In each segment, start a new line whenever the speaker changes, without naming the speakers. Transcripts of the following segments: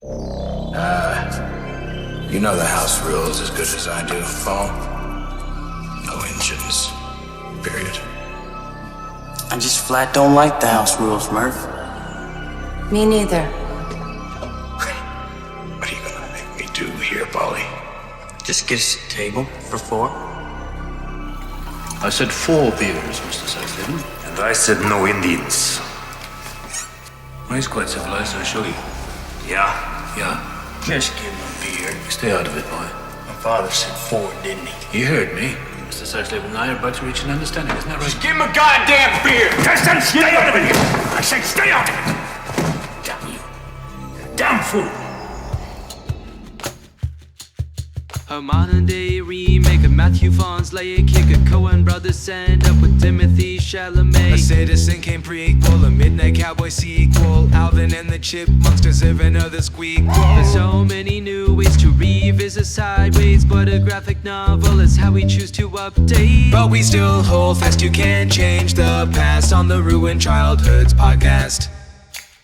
You know the house rules as good as I do, Paul. No engines. Period.
I just flat don't like the house rules, Murph.
Me neither.
What are you gonna make me do here, Polly?
Just get us a table for four.
I said 4 beers, Mr. Sexton.
And I said no Indians.
Well, he's quite civilized, I assure you.
Yeah?
Yeah.
Just give him a beer.
Stay out of it, boy.
My father said 4, didn't he?
You heard me. Mr. Sexton and I are about to reach an understanding, isn't that right?
Just give him a goddamn beer! Justin, stay out of it! I said stay out of it! Damn you. Damn fool!
A modern day remake of Matthew Vaughn's Lay a Kick, a Coen brothers end up with Timothy Chalamet. A Citizen Kane prequel, a Midnight Cowboy sequel, Alvin and the Chipmunks deserve another squeakquel. There's so many new ways to revisit sideways, but a graphic novel is how we choose to update. But we still hold fast, you can't change the past on the Ruined Childhoods podcast.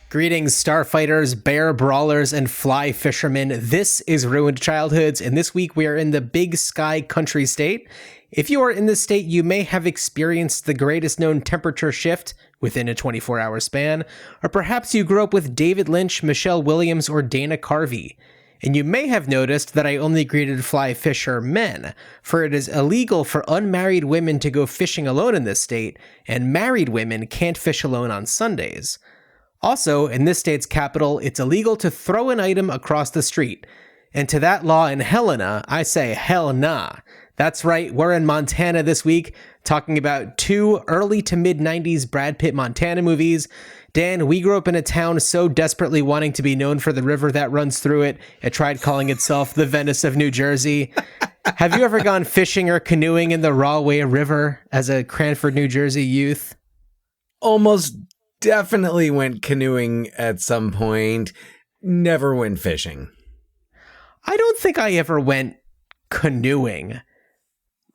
Greetings, starfighters, bear brawlers, and fly fishermen. This is Ruined Childhoods, and this week we are in the Big Sky Country State. If you are in this state, you may have experienced the greatest known temperature shift within a 24-hour span, or perhaps you grew up with David Lynch, Michelle Williams, or Dana Carvey. And you may have noticed that I only greeted fly fishermen, for it is illegal for unmarried women to go fishing alone in this state, and married women can't fish alone on Sundays. Also, in this state's capital, it's illegal to throw an item across the street. And to that law in Helena, I say hell nah. That's right, we're in Montana this week, talking about 2 early to mid-90s Brad Pitt Montana movies. Dan, we grew up in a town so desperately wanting to be known for the river that runs through it, it tried calling itself the Venice of New Jersey. Have you ever gone fishing or canoeing in the Rahway River as a Cranford, New Jersey youth?
Almost definitely went canoeing at some point. Never went fishing.
I don't think I ever went canoeing.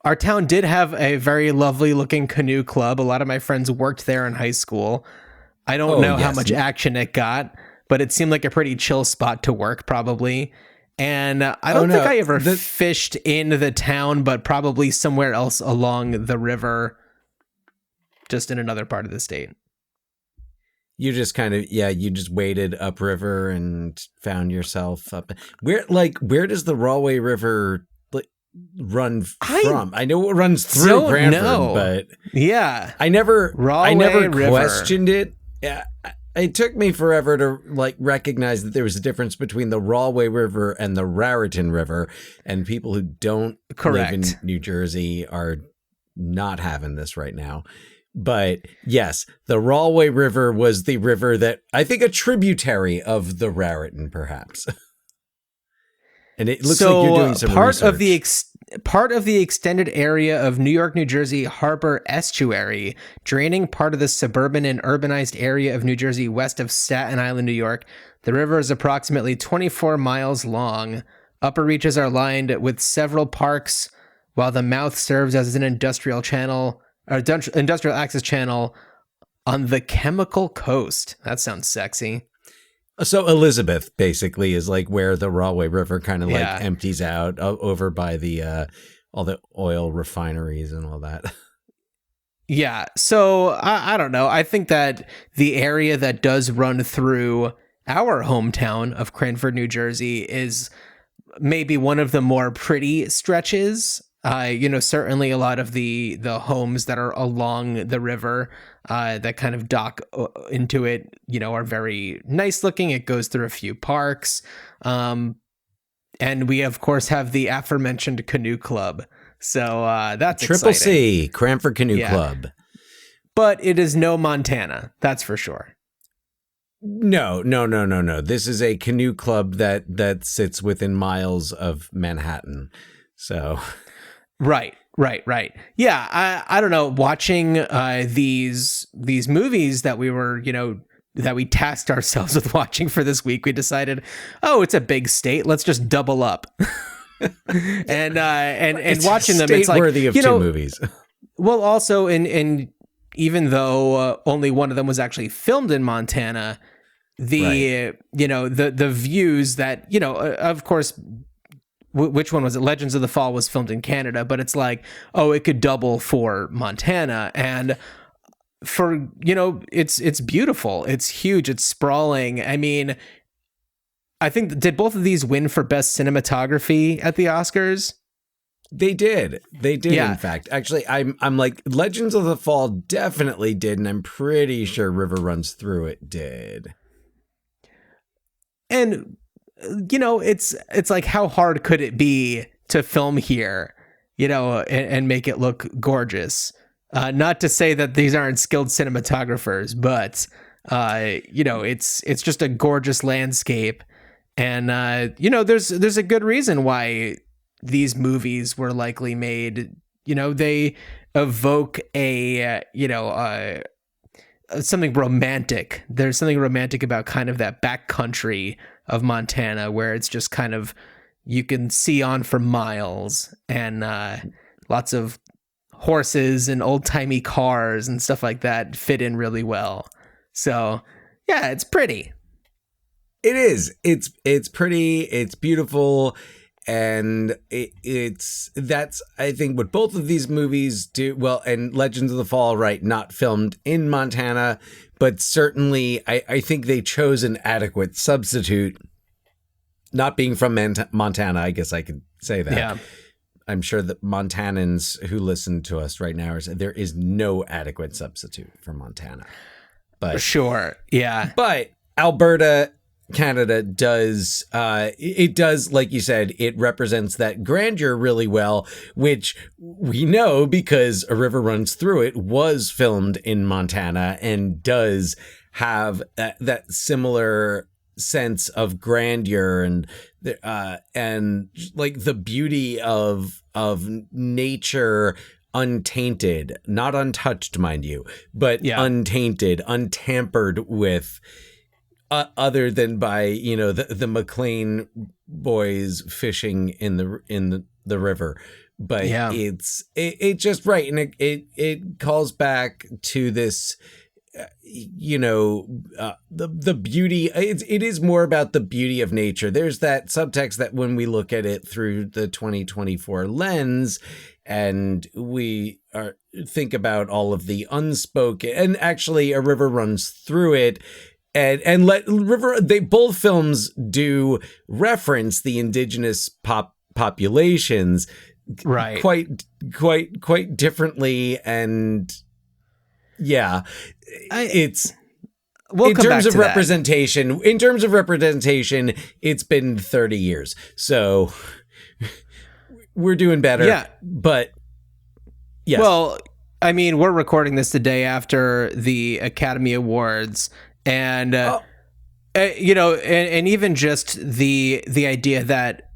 Our town did have a very lovely looking canoe club. A lot of my friends worked there in high school. I don't know how much action it got, but it seemed like a pretty chill spot to work probably. And I don't think I ever fished in the town, but probably somewhere else along the river, just in another part of the state.
You just kind of, you just waded upriver and found yourself up. Where does the Rahway River run from? I know it runs through Cranford, but
yeah,
I never
River.
questioned it. Yeah, it took me forever to recognize that there was a difference between the Rahway River and the Raritan River, and people who don't live in New Jersey are not having this right now. But yes, the Rahway River was the river that I think a tributary of the Raritan, perhaps. And it looks like you're doing some research.
Part of the extended area of New York, New Jersey Harbor Estuary, draining part of the suburban and urbanized area of New Jersey west of Staten Island, New York. The river is approximately 24 miles long. Upper reaches are lined with several parks, while the mouth serves as an industrial access channel on the Chemical Coast. That sounds sexy.
So Elizabeth basically is where the Rahway River kind of empties out over by the all the oil refineries and all that.
Yeah. So I don't know. I think that the area that does run through our hometown of Cranford, New Jersey is maybe one of the more pretty stretches. Certainly a lot of the homes that are along the river that kind of dock into it, are very nice looking. It goes through a few parks. And we, of course, have the aforementioned canoe club. So that's
Triple
exciting.
C, Cranford Canoe Club.
But it is no Montana. That's for sure.
No. This is a canoe club that sits within miles of Manhattan. So...
Right. Yeah, I don't know. Watching these movies that we were, that we tasked ourselves with watching for this week, we decided, it's a big state. Let's just double up. and watching them, it's like
worthy of 2 movies.
Well, also, and even though only one of them was actually filmed in Montana, the the views that, of course, which one was it? Legends of the Fall was filmed in Canada, but it's like, oh, it could double for Montana. And for, it's beautiful. It's huge. It's sprawling. I mean, I think, did both of these win for best cinematography at the Oscars?
They did.
Yeah.
In fact. Actually, I'm like, Legends of the Fall definitely did, and I'm pretty sure River Runs Through It did.
And it's like, how hard could it be to film here, and make it look gorgeous? Not to say that these aren't skilled cinematographers, but it's just a gorgeous landscape, and there's a good reason why these movies were likely made. They evoke something romantic. There's something romantic about kind of that backcountry of Montana, where it's just kind of, you can see on for miles, and lots of horses and old-timey cars and stuff like that fit in really well. So yeah, it's pretty.
It is. It's pretty. It's beautiful. And that's, I think, what both of these movies do well. And Legends of the Fall, right, not filmed in Montana, but certainly I think they chose an adequate substitute. Not being from Montana, I guess I could say that.
Yeah.
I'm sure that Montanans who listen to us right now are saying there is no adequate substitute for Montana. But
sure, yeah.
But Alberta, Canada does, it does, like you said, it represents that grandeur really well, which we know because A River Runs Through It was filmed in Montana and does have that similar sense of grandeur and like the beauty of nature, untainted, not untouched, mind you, but untainted, untampered with. Other than by the McLean boys fishing in the river, but it just right, and it calls back to this the beauty. It is more about the beauty of nature. There's that subtext that when we look at it through the 2024 lens, and we think about all of the unspoken, and actually A River Runs Through It. And they both films do reference the indigenous populations,
right?
Quite differently, and yeah,
we'll
in terms of representation. That. In terms of representation, it's been 30 years, so we're doing better.
Yeah,
but yes.
Well, I mean, we're recording this the day after the Academy Awards. And, and even just the idea that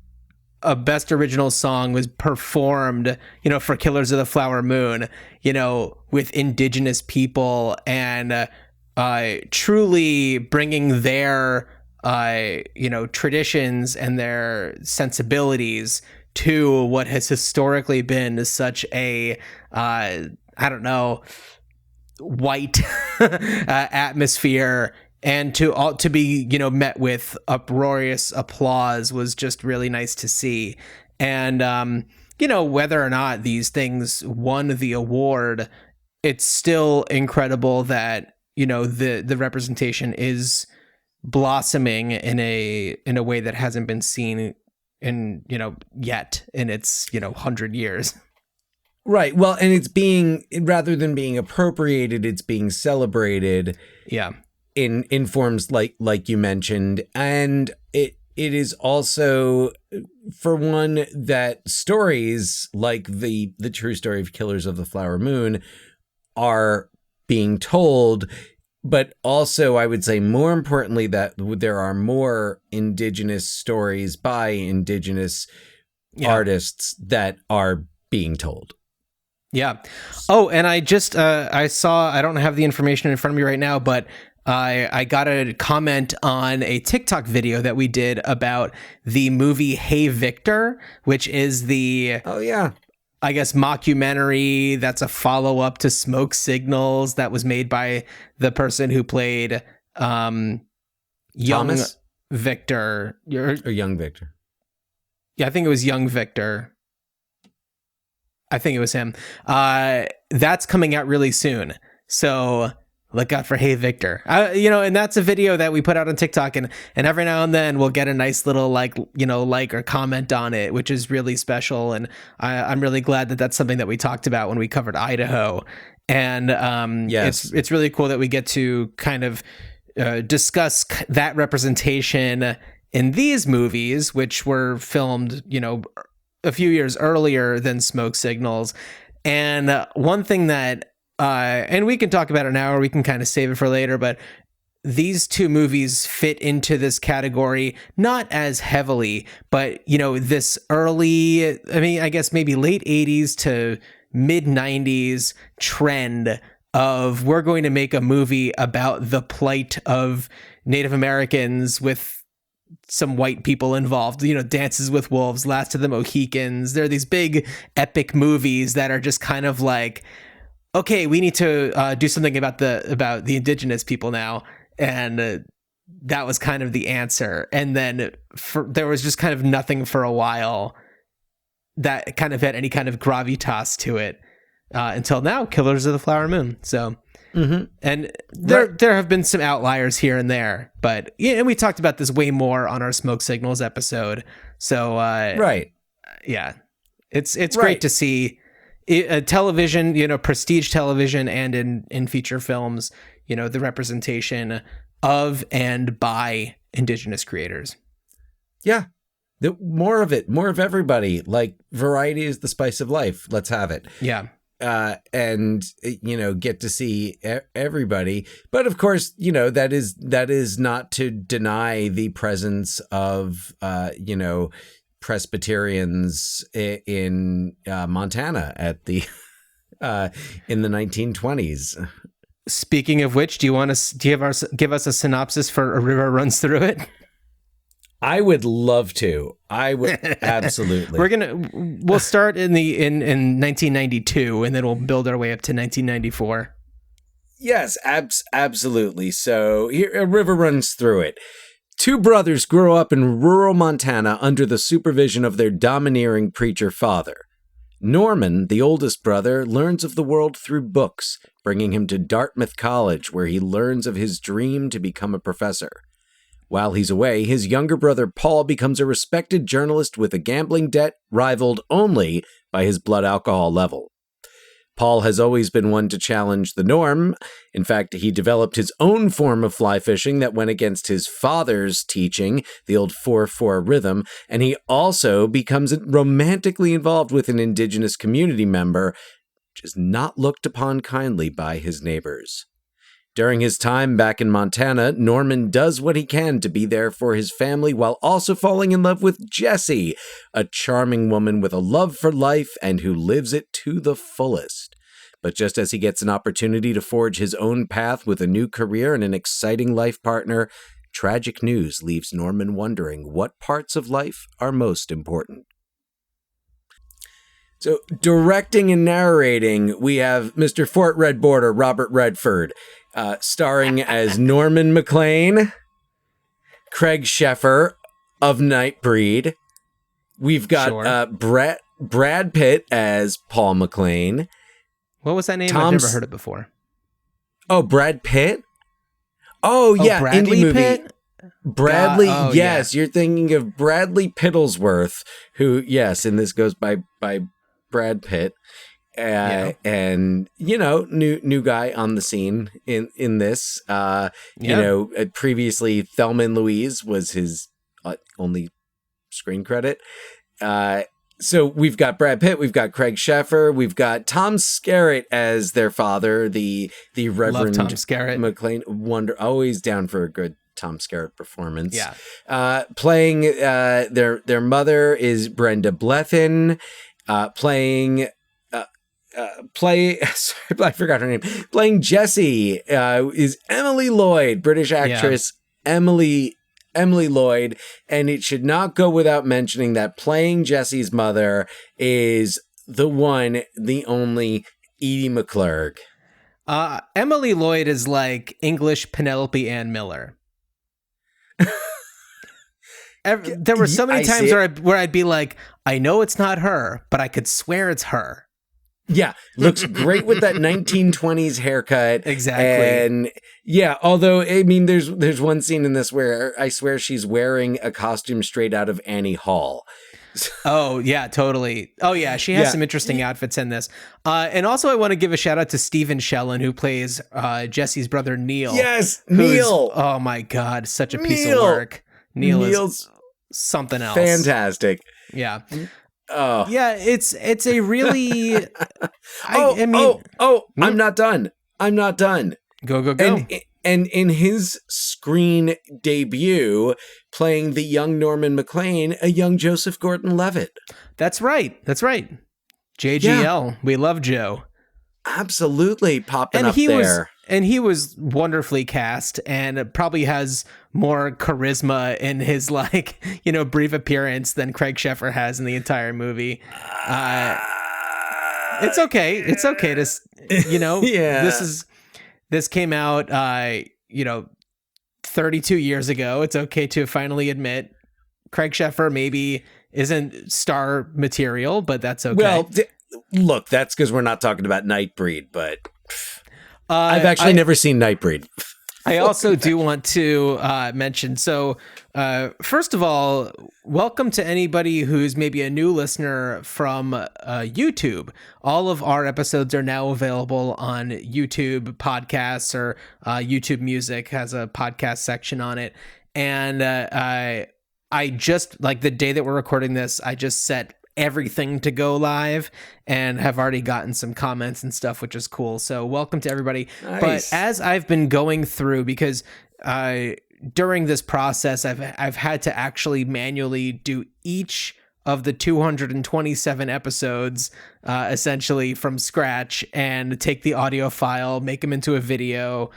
a best original song was performed, for Killers of the Flower Moon, with indigenous people, and truly bringing their, traditions and their sensibilities to what has historically been such a, white atmosphere, and to be met with uproarious applause was just really nice to see. And whether or not these things won the award, it's still incredible that the representation is blossoming in a way that hasn't been seen in yet in its 100 years.
Right. Well, and it's being, rather than being appropriated, it's being celebrated.
Yeah.
In forms like you mentioned. And it is also, for one, that stories like the true story of Killers of the Flower Moon are being told, but also, I would say more importantly, that there are more indigenous stories by indigenous artists that are being told.
Yeah. Oh, and I just, I saw, I don't have the information in front of me right now, but I got a comment on a TikTok video that we did about the movie Hey Victor, which is the, I guess, mockumentary that's a follow-up to Smoke Signals that was made by the person who played young
Thomas?
Victor.
Or young Victor?
Yeah, I think it was young Victor. I think it was him. That's coming out really soon. So look out for Hey Victor. And that's a video that we put out on TikTok, and every now and then we'll get a nice little like or comment on it, which is really special. And I'm really glad that that's something that we talked about when we covered Idaho. And
yes,
it's really cool that we get to kind of discuss that representation in these movies, which were filmed, a few years earlier than Smoke Signals. And one thing that, and we can talk about it now, or we can kind of save it for later, but these two movies fit into this category, not as heavily, but, this early, I guess maybe late 80s to mid 90s trend of we're going to make a movie about the plight of Native Americans with some white people involved, Dances with Wolves, Last of the Mohicans. There are these big epic movies that are just kind of like, okay, we need to do something about the indigenous people now. And that was kind of the answer. And then there was just kind of nothing for a while that kind of had any kind of gravitas to it until now, Killers of the Flower Moon. So, and there have been some outliers here and there, but and we talked about this way more on our Smoke Signals episode. So, yeah, it's great to see television, prestige television, and in feature films, the representation of and by Indigenous creators.
Yeah. More of it, more of everybody. Like, variety is the spice of life. Let's have it.
Yeah.
And get to see everybody. But of course, that is not to deny the presence of Presbyterians in Montana at the in the 1920s.
Speaking of which, do you give us a synopsis for A River Runs Through It?
I would love to. I would absolutely.
We'll start in 1992, and then we'll build our way up to 1994.
Yes, absolutely. So here, A River Runs Through It. Two brothers grow up in rural Montana under the supervision of their domineering preacher father. Norman, the oldest brother, learns of the world through books, bringing him to Dartmouth College, where he learns of his dream to become a professor. While he's away, his younger brother Paul becomes a respected journalist with a gambling debt rivaled only by his blood alcohol level. Paul has always been one to challenge the norm. In fact, he developed his own form of fly fishing that went against his father's teaching, the old 4/4 rhythm, and he also becomes romantically involved with an indigenous community member, which is not looked upon kindly by his neighbors. During his time back in Montana, Norman does what he can to be there for his family while also falling in love with Jessie, a charming woman with a love for life and who lives it to the fullest. But just as he gets an opportunity to forge his own path with a new career and an exciting life partner, tragic news leaves Norman wondering what parts of life are most important. So, directing and narrating, we have Mr. Fort Red Border, Robert Redford, starring as Norman McLean, Craig Sheffer of Nightbreed. We've got Brad Pitt as Paul McLean.
What was that name? I've never heard it before.
Oh, Brad Pitt? Oh, yeah,
Bradley
indie movie.
Pitt?
Bradley, yes, You're thinking of Bradley Pittlesworth, who, yes, and this goes by Brad Pitt. And new guy on the scene in this. Previously Thelma and Louise was his only screen credit. So we've got Brad Pitt, we've got Craig Sheffer, we've got Tom Skerritt as their father, the Reverend
Love Tom Skerritt.
McLean. Always down for a good Tom Skerritt performance.
Yeah.
Playing their mother is Brenda Blethyn. I forgot her name. Playing Jessie is Emily Lloyd, British actress Emily Lloyd, and it should not go without mentioning that playing Jessie's mother is the one, the only Edie McClurg.
Emily Lloyd is like English Penelope Ann Miller. There were so many times where I'd be like, I know it's not her, but I could swear it's her.
Yeah, looks great with that 1920s haircut.
Exactly.
And yeah, although, I mean, there's one scene in this where I swear she's wearing a costume straight out of Annie Hall.
Oh, yeah, totally. Oh, yeah, she has some interesting outfits in this. And also, I want to give a shout out to Stephen Shellen, who plays Jesse's brother, Neil.
Yes, Neil.
Oh, my God, such a piece of work. Neil's something else.
Fantastic.
Yeah.
Oh.
Yeah, it's a really...
I'm not done.
Go.
And in his screen debut, playing the young Norman McLean, a young Joseph Gordon-Levitt.
That's right. JGL. Yeah. We love Joe.
Absolutely popping up there.
And he was wonderfully cast and probably has more charisma in his brief appearance than Craig Sheffer has in the entire movie. It's okay. It's okay to,
yeah.
This came out, 32 years ago. It's okay to finally admit Craig Sheffer maybe isn't star material, but that's okay.
Well, look, that's because we're not talking about Nightbreed, but I've actually never seen Nightbreed.
I also do want to mention, so first of all, welcome to anybody who's maybe a new listener from YouTube. All of our episodes are now available on YouTube Podcasts, or YouTube Music has a podcast section on it. And I just, the day that we're recording this, I just set everything to go live and have already gotten some comments and stuff, which is cool. So welcome to everybody. Nice. But as I've been going through, because during this process, I've had to actually manually do each of the 227 episodes essentially from scratch, and take the audio file, make them into a video,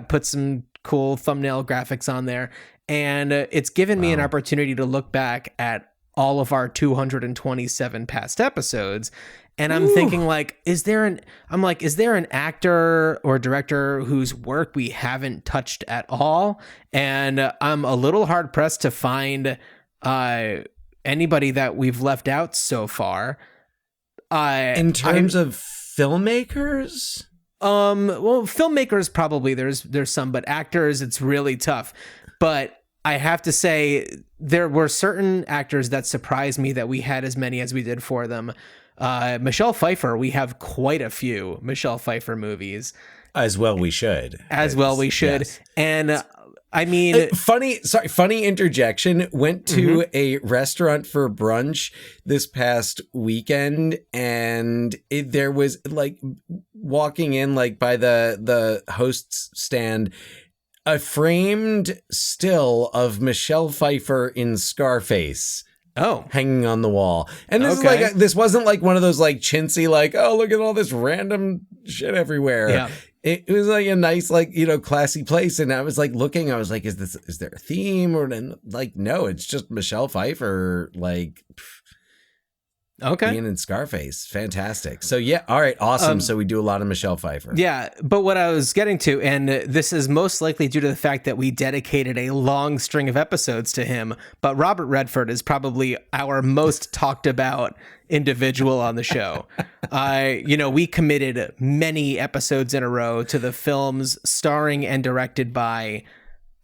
put some cool thumbnail graphics on there. And it's given me an opportunity to look back at all of our 227 past episodes. And I'm thinking, is there an actor or director whose work we haven't touched at all? And I'm a little hard pressed to find anybody that we've left out so far.
In terms of filmmakers?
Well, filmmakers probably there's some, but actors, it's really tough. But I have to say, there were certain actors that surprised me that we had as many as we did for them. Michelle Pfeiffer, we have quite a few Michelle Pfeiffer movies.
As well we should.
Yes. And I mean...
funny interjection. Went to a restaurant for brunch this past weekend, and there was, walking in, by the host's stand, a framed still of Michelle Pfeiffer in Scarface. Hanging on the wall. And this is this wasn't one of those chintzy, look at all this random shit everywhere. Yeah. It was a nice, classy place. And I was looking, I was is there a theme? Or no, it's just Michelle Pfeiffer, being in Scarface. Fantastic. So yeah, all right, awesome. So we do a lot of Michelle Pfeiffer.
Yeah, but what I was getting to, and this is most likely due to the fact that we dedicated a long string of episodes to him, but Robert Redford is probably our most talked about individual on the show. We committed many episodes in a row to the films starring and directed by,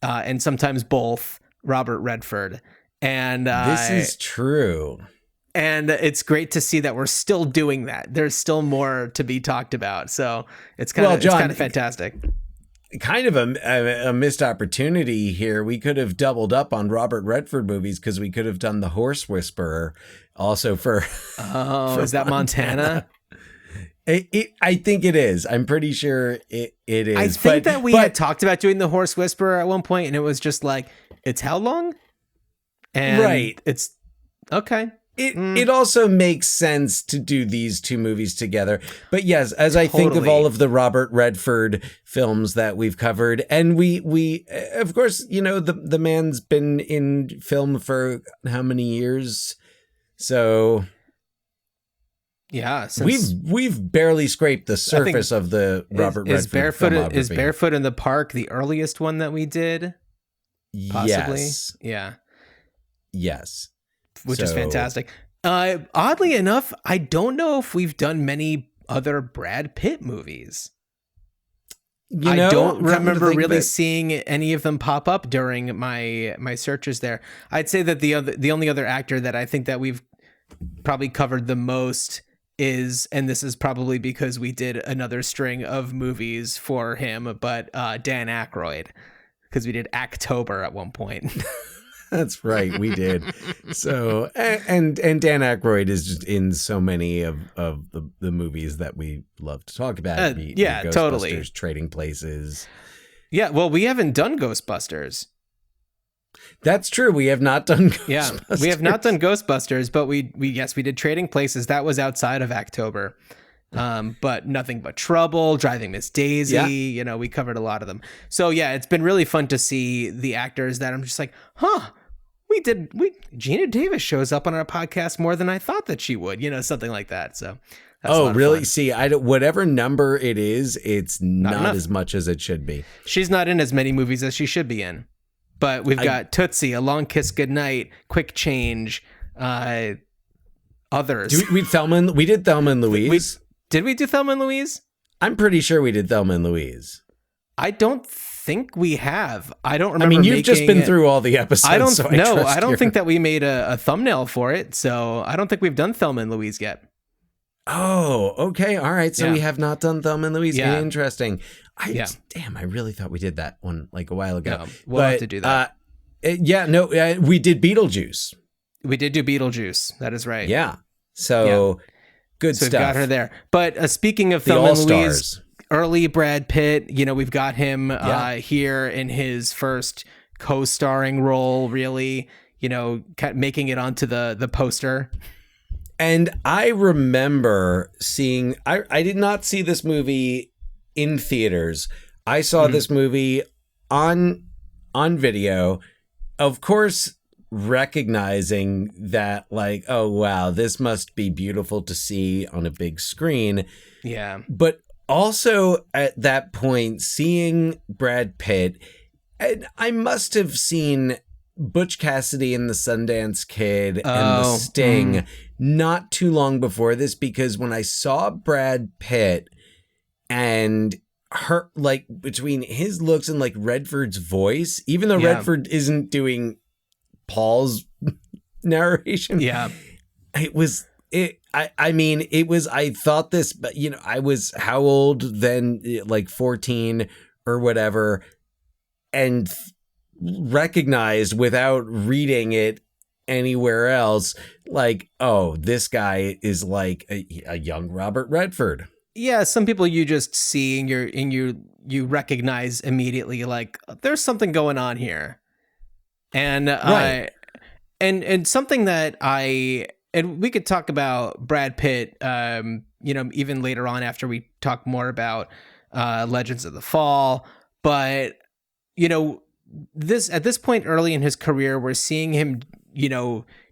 and sometimes both, Robert Redford. And
this is true.
And it's great to see that we're still doing that. There's still more to be talked about. So it's kind of fantastic.
Kind of a missed opportunity here. We could have doubled up on Robert Redford movies, because we could have done The Horse Whisperer also for...
Oh, is that Montana?
I think it is. I'm pretty sure it is.
I think that we had talked about doing The Horse Whisperer at one point, and it was just it's how long? And
right.
It's okay.
It also makes sense to do these two movies together. But yes, as I think of all of the Robert Redford films that we've covered, and we of course, the man's been in film for how many years? So yeah, we've barely scraped the surface of the Robert Redford filmography.
Is Barefoot in the Park the earliest one that we did? possibly.
Yes.
Yeah.
Yes.
Which is fantastic. Oddly enough, I don't know if we've done many other Brad Pitt movies. I don't remember really seeing any of them pop up during my searches there. I'd say that the only other actor that I think that we've probably covered the most is, and this is probably because we did another string of movies for him, but Dan Aykroyd, because we did Actober at one point.
That's right, we did. So, and Dan Aykroyd is just in so many of the movies that we love to talk about.
Yeah, totally.
Trading Places.
Yeah, well, we haven't done Ghostbusters.
That's true. We have not done Ghostbusters.
Yeah, we have not done Ghostbusters, but we did Trading Places. That was outside of Actober. But Nothing But Trouble, Driving Miss Daisy, we covered a lot of them. So yeah, it's been really fun to see the actors that I'm just like, Gina Davis shows up on our podcast more than I thought that she would, something like that. So that's a lot of
really?
fun.
See, whatever number it is, it's not as much as it should be.
She's not in as many movies as she should be in. But we've got Tootsie, A Long Kiss Goodnight, Quick Change, others.
We did Thelma and Louise.
Did we do Thelma and Louise?
I'm pretty sure we did Thelma and Louise.
I don't think we have. I don't remember.
I mean, you've just been through all the episodes.
I don't think that we made a thumbnail for it. So I don't think we've done Thelma and Louise yet.
Oh, okay. All right. So we have not done Thelma and Louise.
Yeah.
Interesting. Damn, I really thought we did that one like a while ago.
No, we'll have to do that.
We did Beetlejuice.
We did do Beetlejuice. That is right.
Yeah. So good
so
stuff.
We've got her there. But speaking of
the
Thelma and
All-Stars.
Louise, early Brad Pitt, we've got him here in his first co-starring role, really, making it onto the poster.
And I remember seeing, I did not see this movie in theaters. I saw this movie on video, of course, recognizing that like, oh, wow, this must be beautiful to see on a big screen.
Yeah.
But also at that point, seeing Brad Pitt, and I must have seen Butch Cassidy and the Sundance Kid and The Sting not too long before this, because when I saw Brad Pitt and her, like, between his looks and like Redford's voice, even though Redford isn't doing Paul's narration, I thought this, but I was how old then, like 14 or whatever, and recognized without reading it anywhere else, like, oh, this guy is like a young Robert Redford.
Yeah, some people you just see and you recognize immediately, like, there's something going on here. And
right.
And something that and we could talk about Brad Pitt, even later on after we talk more about Legends of the Fall. But, at this point early in his career, we're seeing him,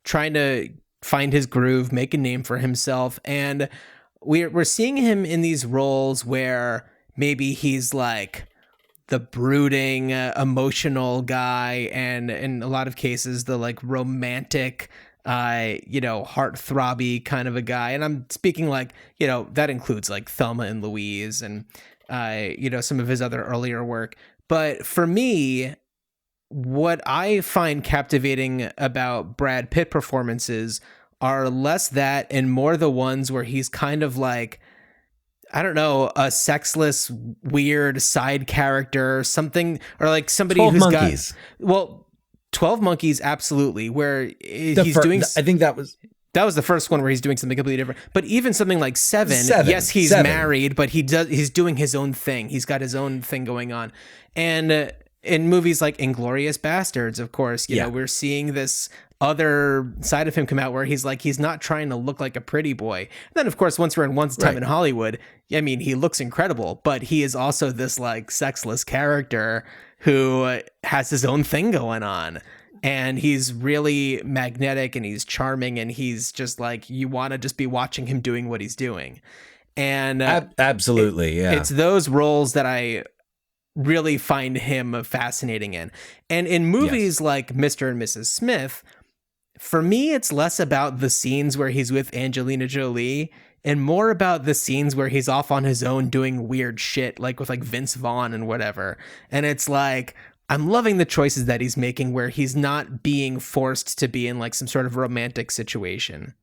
trying to find his groove, make a name for himself. And we're seeing him in these roles where maybe he's like the brooding, emotional guy, and in a lot of cases, the like romantic, heart-throbby kind of a guy. And I'm speaking like, that includes like Thelma and Louise and, some of his other earlier work. But for me, what I find captivating about Brad Pitt performances are less that and more the ones where he's kind of like, I don't know, a sexless, weird side character, something, or like somebody
12
who's
Monkeys.
12 Monkeys, absolutely, where he's doing.
I think that was
the first one where he's doing something completely different. But even something like Seven, yes, he's married, but he's doing his own thing. He's got his own thing going on. And in movies like Inglourious Bastards, of course, we're seeing this other side of him come out where he's not trying to look like a pretty boy. And then, of course, once we're in Once Time in Hollywood, I mean, he looks incredible, but he is also this like sexless character who has his own thing going on. And he's really magnetic and he's charming and he's just like, you want to just be watching him doing what he's doing. And
absolutely,
it's those roles that I really find him fascinating in. And in movies like Mr. and Mrs. Smith, for me, it's less about the scenes where he's with Angelina Jolie and more about the scenes where he's off on his own doing weird shit, like with like Vince Vaughn and whatever. And it's like, I'm loving the choices that he's making where he's not being forced to be in like some sort of romantic situation.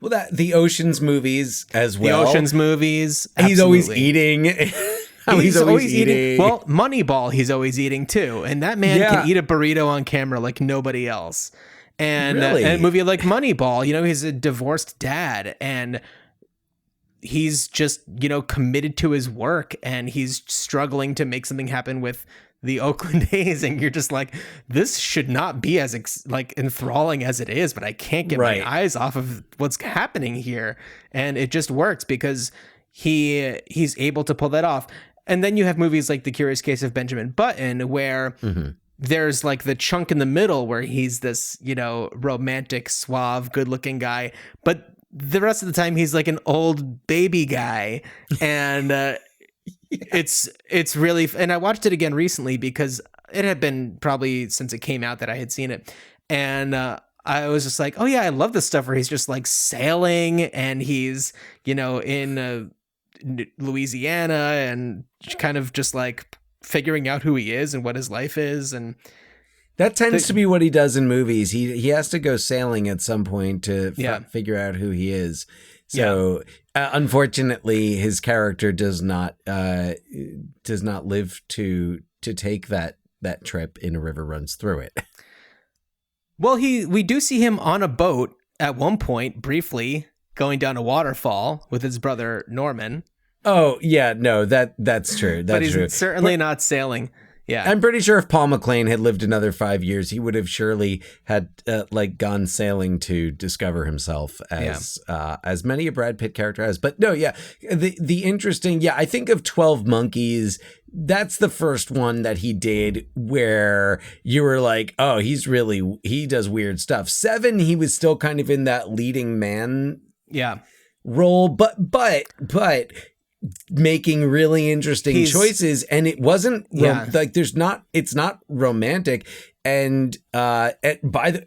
Well, the Ocean's movies as well.
The Ocean's movies.
Absolutely. He's always eating.
He's always eating. Well, Moneyball, he's always eating too. And that man can eat a burrito on camera like nobody else. And,
really?
And a movie like Moneyball, you know, he's a divorced dad and he's just, you know, committed to his work and he's struggling to make something happen with the Oakland A's, and you're just like, this should not be as like enthralling as it is, but I can't get my eyes off of what's happening here. And it just works because he's able to pull that off. And then you have movies like The Curious Case of Benjamin Button, where there's like the chunk in the middle where he's this, you know, romantic, suave, good-looking guy, but the rest of the time he's like an old baby guy, and it's really, and I watched it again recently because it had been probably since it came out that I had seen it, and I was just like, oh yeah, I love this stuff where he's just like sailing and he's, you know, in Louisiana and kind of just like figuring out who he is and what his life is. And
that tends to be what he does in movies. He has to go sailing at some point to figure out who he is. So unfortunately, his character does not live to take that trip in A River Runs Through It.
Well, we do see him on a boat at one point, briefly going down a waterfall with his brother Norman. Oh yeah, no, that's true. That's
but he's
true. Certainly not sailing. Yeah,
I'm pretty sure if Paul McLean had lived another 5 years, he would have surely had like gone sailing to discover himself as many a Brad Pitt character has. But no, the interesting, I think of 12 Monkeys. That's the first one that he did where you were like, oh, he does weird stuff. 7, he was still kind of in that leading man role, but making really interesting choices, and it wasn't like it's not romantic, and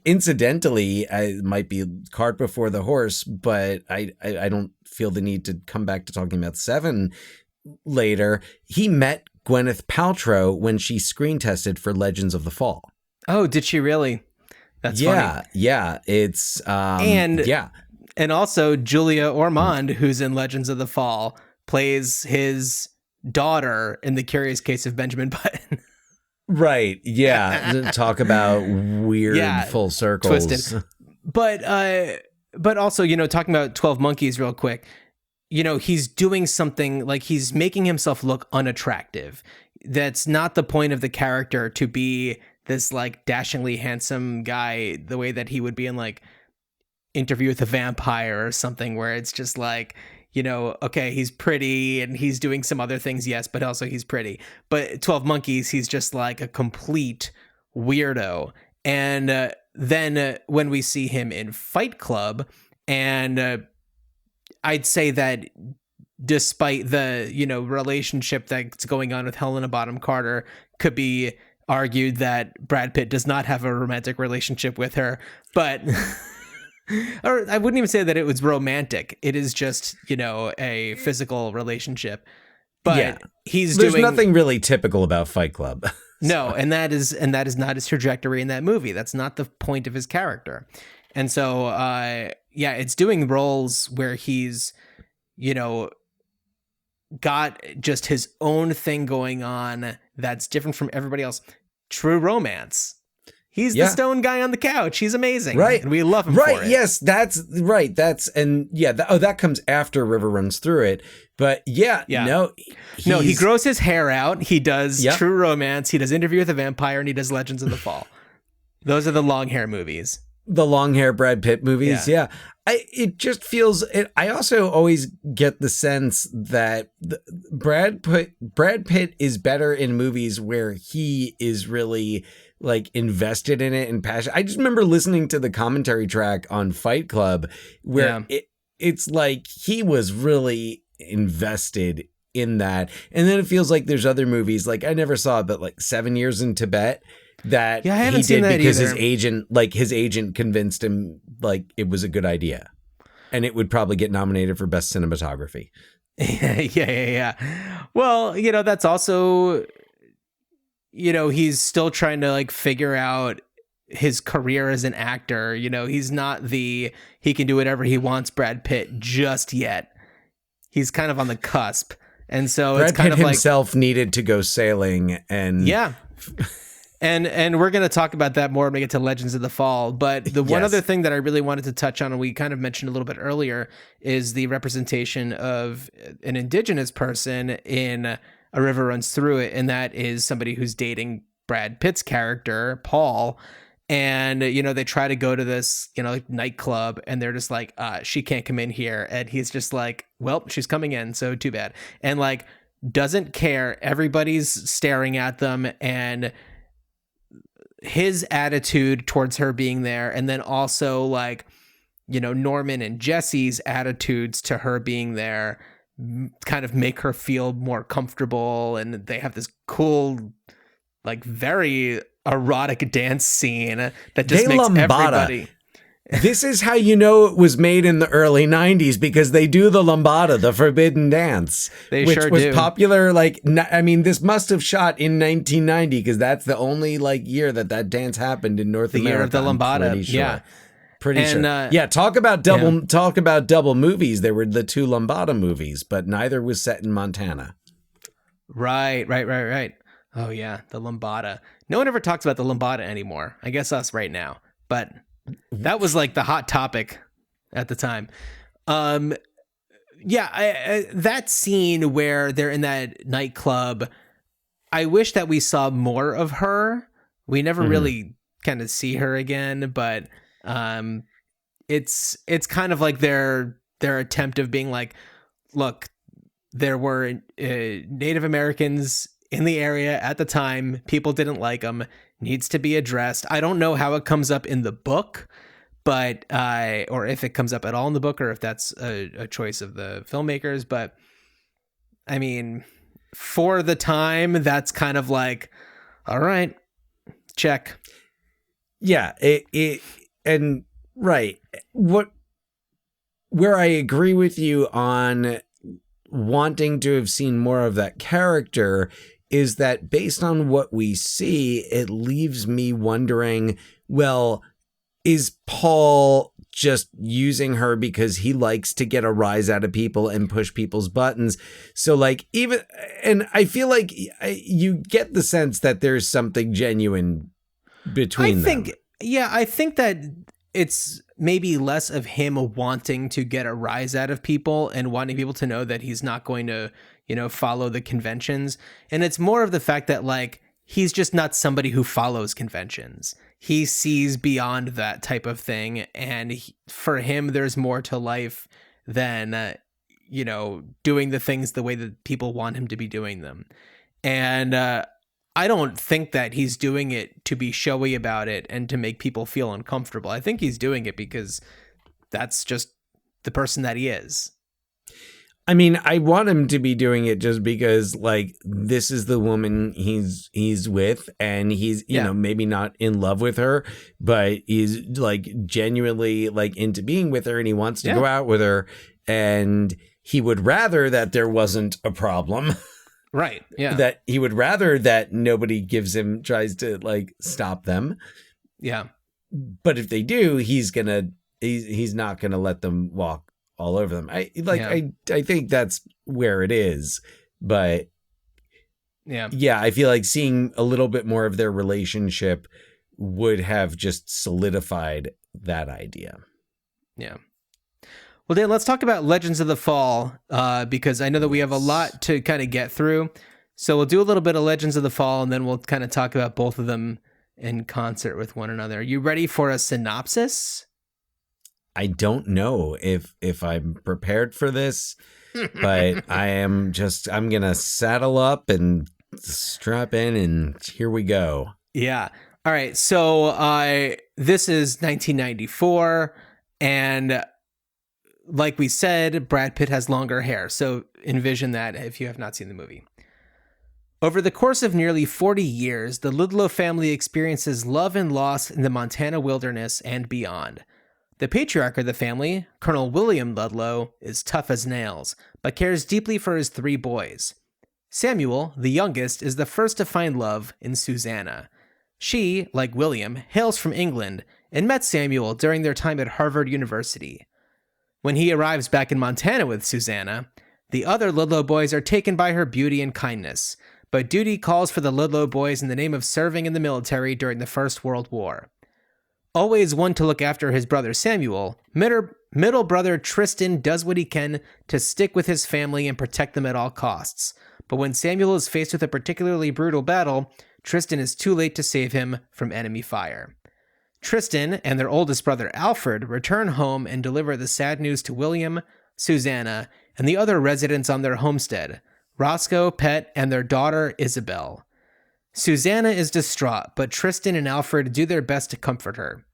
incidentally, it might be cart before the horse, but I don't feel the need to come back to talking about 7 later. He met Gwyneth Paltrow when she screen tested for Legends of the Fall.
Oh, did she really? That's funny.
Yeah, it's
and also Julia Ormond, who's in Legends of the Fall, plays his daughter in The Curious Case of Benjamin Button.
Right. Yeah. Talk about weird full circles.
Twisted. But also, you know, talking about 12 Monkeys real quick, you know, he's doing something like he's making himself look unattractive. That's not the point of the character, to be this like dashingly handsome guy the way that he would be in like Interview with a Vampire or something, where it's just like, you know, okay, he's pretty and he's doing some other things, yes, but also he's pretty. But 12 Monkeys, he's just like a complete weirdo. And then when we see him in Fight Club, and I'd say that despite the, you know, relationship that's going on with Helena Bonham Carter, could be argued that Brad Pitt does not have a romantic relationship with her, but... Or I wouldn't even say that it was romantic. It is just, you know, a physical relationship. But
there's nothing really typical about Fight Club.
No, and that is not his trajectory in that movie. That's not the point of his character. And so it's doing roles where he's, you know, got just his own thing going on that's different from everybody else. True romance. He's the stone guy on the couch. He's amazing.
Right.
And we love him for it.
Yes, that's right. That comes after River Runs Through It. But no,
he grows his hair out. He does True Romance. He does Interview with a Vampire, and he does Legends of the Fall. Those are the long hair movies.
The long hair Brad Pitt movies. Yeah. It just feels, I also always get the sense that Brad Pitt is better in movies where he is really like invested in it and passionate. I just remember listening to the commentary track on Fight Club where it's like he was really invested in that. And then it feels like there's other movies, like I never saw it, but like 7 Years in Tibet that
I haven't
he
seen
did
that
because
either.
his agent convinced him like it was a good idea. And it would probably get nominated for best cinematography.
Yeah. Well, that's also, he's still trying to like figure out his career as an actor. He's not he can do whatever he wants Brad Pitt just yet. He's kind of on the cusp. And so
Brad
it's kind
Pitt
of
himself needed to go sailing and
yeah. And we're going to talk about that more when we get to Legends of the Fall. But the one
Yes.
other thing that I really wanted to touch on, and we kind of mentioned a little bit earlier, is the representation of an indigenous person in A River Runs Through It. And that is somebody who's dating Brad Pitt's character, Paul. And, they try to go to this, like nightclub, and they're just like, she can't come in here. And he's just like, well, she's coming in, so too bad. And like, doesn't care. Everybody's staring at them, and his attitude towards her being there. And then also like, Norman and Jesse's attitudes to her being there kind of make her feel more comfortable. And they have this cool, like very erotic dance scene that just makes everybody.
This is how you know it was made in the early 90s, because they do the lambada, the forbidden dance, which
sure
was
do.
popular. Like, I mean, this must have shot in 1990 because that's the only like year that dance happened in North America.
The year of the lambada.
Pretty sure.
Yeah.
Pretty sure. Yeah. Talk about double movies. There were the two lambada movies, but neither was set in Montana.
Right. Oh yeah. The lambada. No one ever talks about the lambada anymore. I guess us right now, but that was like the hot topic at the time. That scene where they're in that nightclub, I wish that we saw more of her. We never really kind of see her again, but it's kind of like their attempt of being like, look, there were Native Americans in the area at the time. People didn't like them. Needs to be addressed. I don't know how it comes up in the book, but or if it comes up at all in the book, or if that's a choice of the filmmakers. But I mean, for the time, that's kind of like, all right, check.
Yeah, and right. Where I agree with you on wanting to have seen more of that character is that based on what we see, it leaves me wondering, well, is Paul just using her because he likes to get a rise out of people and push people's buttons? So like and I feel like you get the sense that there's something genuine between them.
I think that it's maybe less of him wanting to get a rise out of people and wanting people to know that he's not going to, follow the conventions. And it's more of the fact that like, he's just not somebody who follows conventions. He sees beyond that type of thing. And for him, there's more to life than, doing the things the way that people want him to be doing them. And I don't think that he's doing it to be showy about it and to make people feel uncomfortable. I think he's doing it because that's just the person that he is.
I mean, I want him to be doing it just because, like, this is the woman he's with, and he's, you know, maybe not in love with her, but he's, like, genuinely, like, into being with her, and he wants to go out with her, and he would rather that there wasn't a problem.
Right, yeah.
That he would rather that nobody tries to, like, stop them.
Yeah.
But if they do, he's not gonna let them walk all over them. I think that's where it is, but I feel like seeing a little bit more of their relationship would have just solidified that idea.
Yeah. Well, Dan, let's talk about Legends of the Fall, because I know that we have a lot to kind of get through. So we'll do a little bit of Legends of the Fall, and then we'll kind of talk about both of them in concert with one another. Are you ready for a synopsis?
I don't know if I'm prepared for this, but I'm going to saddle up and strap in, and here we go.
Yeah. All right. So this is 1994, and like we said, Brad Pitt has longer hair, so envision that if you have not seen the movie. Over the course of nearly 40 years, the Ludlow family experiences love and loss in the Montana wilderness and beyond. The patriarch of the family, Colonel William Ludlow, is tough as nails, but cares deeply for his 3 boys. Samuel, the youngest, is the first to find love in Susanna. She, like William, hails from England and met Samuel during their time at Harvard University. When he arrives back in Montana with Susanna, the other Ludlow boys are taken by her beauty and kindness, but duty calls for the Ludlow boys in the name of serving in the military during the First World War. Always one to look after his brother Samuel, middle brother Tristan does what he can to stick with his family and protect them at all costs. But when Samuel is faced with a particularly brutal battle, Tristan is too late to save him from enemy fire. Tristan and their oldest brother Alfred return home and deliver the sad news to William, Susanna, and the other residents on their homestead, Roscoe, Pet, and their daughter Isabel. Susanna is distraught, but Tristan and Alfred do their best to comfort her.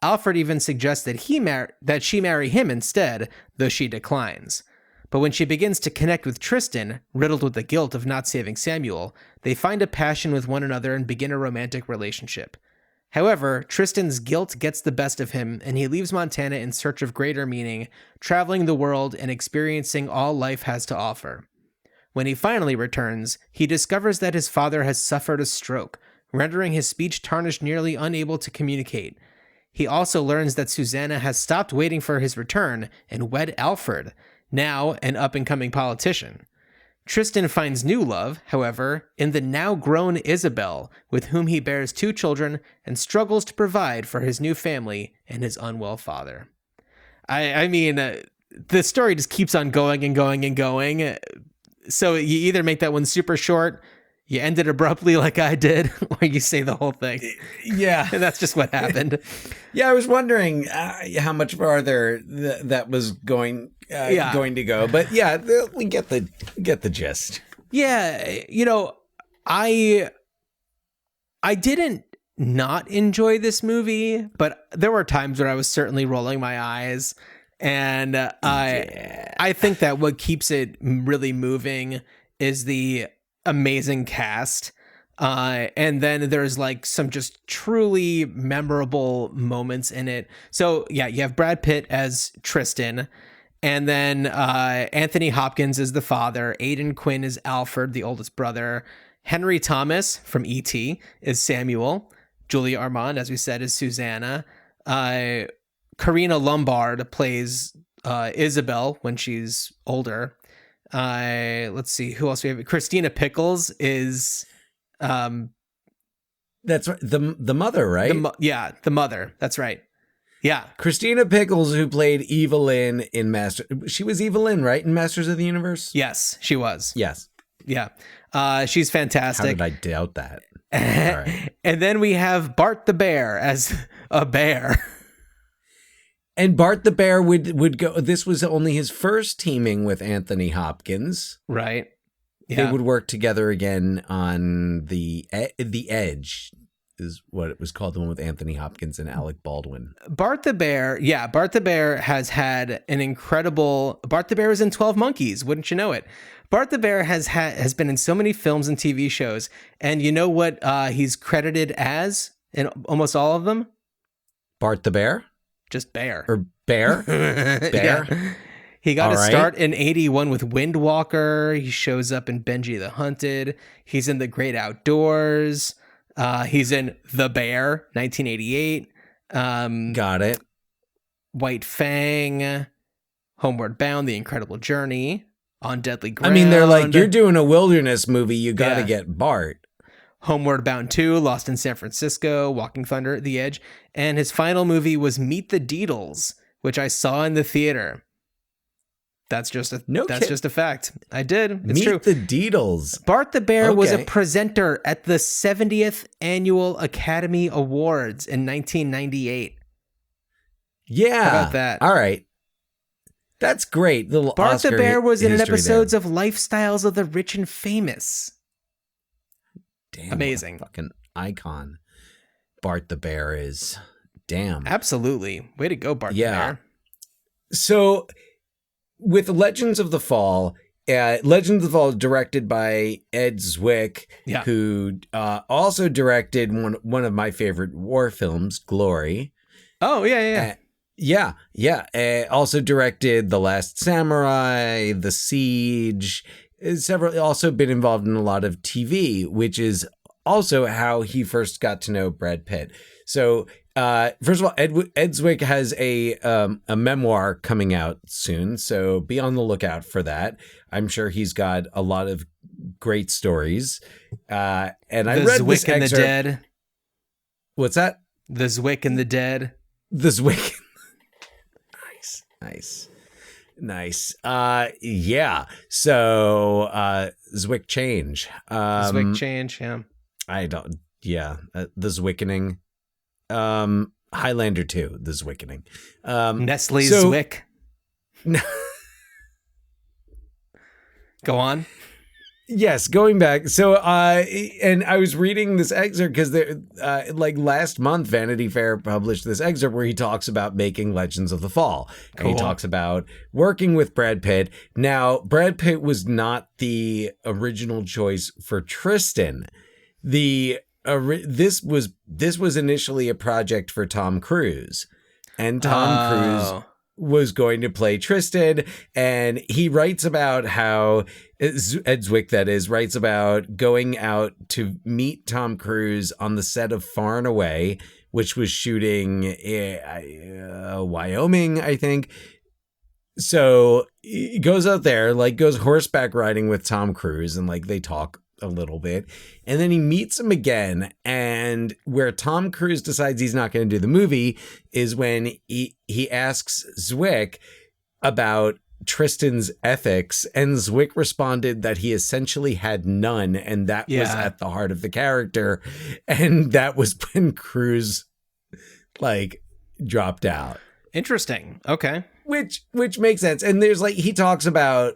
Alfred even suggests that she marry him instead, though she declines. But when she begins to connect with Tristan, riddled with the guilt of not saving Samuel, they find a passion with one another and begin a romantic relationship. However, Tristan's guilt gets the best of him, and he leaves Montana in search of greater meaning, traveling the world and experiencing all life has to offer. When he finally returns, he discovers that his father has suffered a stroke, rendering his speech tarnished, nearly unable to communicate. He also learns that Susanna has stopped waiting for his return and wed Alfred, now an up-and-coming politician. Tristan finds new love, however, in the now-grown Isabel, with whom he bears 2 children and struggles to provide for his new family and his unwell father. I mean, the story just keeps on going and going and going. So you either make that one super short, you end it abruptly like I did, or you say the whole thing.
Yeah.
And that's just what happened.
Yeah, I was wondering how much farther that was going to go. But yeah, we get the gist.
Yeah, I didn't not enjoy this movie, but there were times where I was certainly rolling my eyes. And I think that what keeps it really moving is the amazing cast. And then there's like some just truly memorable moments in it. So yeah, you have Brad Pitt as Tristan, and then Anthony Hopkins is the father. Aidan Quinn is Alfred, the oldest brother. Henry Thomas from E.T. is Samuel. Julia Ormond, as we said, is Susanna. Karina Lombard plays Isabel when she's older. Let's see, who else we have? Christina Pickles is
that's right, the mother, right?
The mother. That's right. Yeah,
Christina Pickles, who played Evelyn in she was Evelyn, right, in Masters of the Universe?
Yes, she was.
Yes.
Yeah. She's fantastic.
How did I doubt that? All right.
And then we have Bart the Bear as a bear.
And Bart the Bear would go. This was only his first teaming with Anthony Hopkins,
right? Yeah.
They would work together again on the Edge, is what it was called, the one with Anthony Hopkins and Alec Baldwin.
Bart the Bear, yeah. Bart the Bear has had an incredible. Bart the Bear is in 12 Monkeys, wouldn't you know it? Bart the Bear has been in so many films and TV shows, and you know what he's credited as in almost all of them?
Bart the Bear.
Just Bear.
Or Bear? Bear?
Yeah. He got a start in 81 with Windwalker. He shows up in Benji the Hunted. He's in The Great Outdoors. He's in The Bear, 1988.
Got it.
White Fang. Homeward Bound, The Incredible Journey. On Deadly Ground.
I mean, they're like, you're doing a wilderness movie. You got to get Bart.
Homeward Bound 2, Lost in San Francisco, Walking Thunder, The Edge, and his final movie was Meet the Deedles, which I saw in the theater. That's just a fact. I did. It's true.
Meet the Deedles.
Bart the Bear was a presenter at the 70th Annual Academy Awards in 1998.
Yeah.
How about that?
All right. That's great.
Bart
Oscar
the Bear was in an episodes
there.
of Lifestyles of the Rich and Famous.
Damn,
amazing.
Fucking icon. Bart the Bear is. Damn.
Absolutely. Way to go, Bart the Bear.
So with Legends of the Fall, Legends of the Fall is directed by Ed Zwick, who also directed one of my favorite war films, Glory.
Oh, yeah.
Also directed The Last Samurai, The Siege, also been involved in a lot of TV, which is also how he first got to know Brad Pitt. So, first of all, Ed Zwick has a memoir coming out soon, so be on the lookout for that. I'm sure he's got a lot of great stories. And I read
Zwick
this
and
excerpt.
the Dead.
What's that?
The Zwick and the Dead.
The Zwick. Nice. Yeah. So, Zwick change.
Zwick change. Yeah.
I don't. Yeah. The Zwickening. Highlander 2, The Zwickening.
Nestle Zwick. Go on.
Yes, going back. So, and I was reading this excerpt because like last month, Vanity Fair published this excerpt where he talks about making Legends of the Fall. Cool. And he talks about working with Brad Pitt. Now, Brad Pitt was not the original choice for Tristan. This was initially a project for Tom Cruise, and Tom Cruise was going to play Tristan, and he writes about how Ed Zwick, that is, writes about going out to meet Tom Cruise on the set of Far and Away, which was shooting Wyoming, I think. So he goes out there, like goes horseback riding with Tom Cruise, and like they talk a little bit, and then he meets him again, and where Tom Cruise decides he's not going to do the movie is when he asks Zwick about Tristan's ethics, and Zwick responded that he essentially had none, and that was at the heart of the character, and that was when Cruise like dropped out.
Interesting. Okay.
Which makes sense. And there's like, he talks about,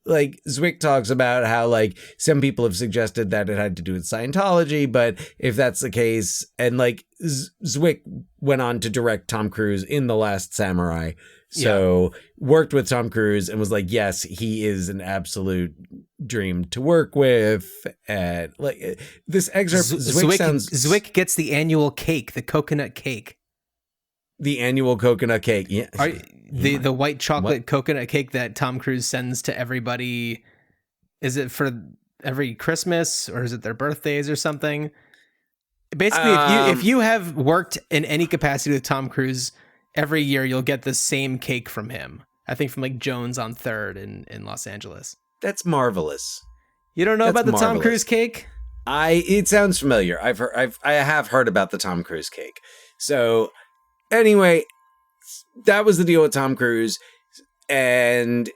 like, Zwick talks about how, like, some people have suggested that it had to do with Scientology, but if that's the case, and, like, Zwick went on to direct Tom Cruise in The Last Samurai, so worked with Tom Cruise and was like, yes, he is an absolute dream to work with. And, like, this excerpt,
Zwick gets the annual cake, the coconut cake.
The annual coconut cake, yeah.
The white chocolate coconut cake that Tom Cruise sends to everybody. Is it for every Christmas or is it their birthdays or something? Basically, if you have worked in any capacity with Tom Cruise, every year you'll get the same cake from him. I think from like Jones on 3rd in Los Angeles.
That's marvelous.
You don't know about the Tom Cruise cake?
It sounds familiar. I have heard about the Tom Cruise cake. So anyway, that was the deal with Tom Cruise, and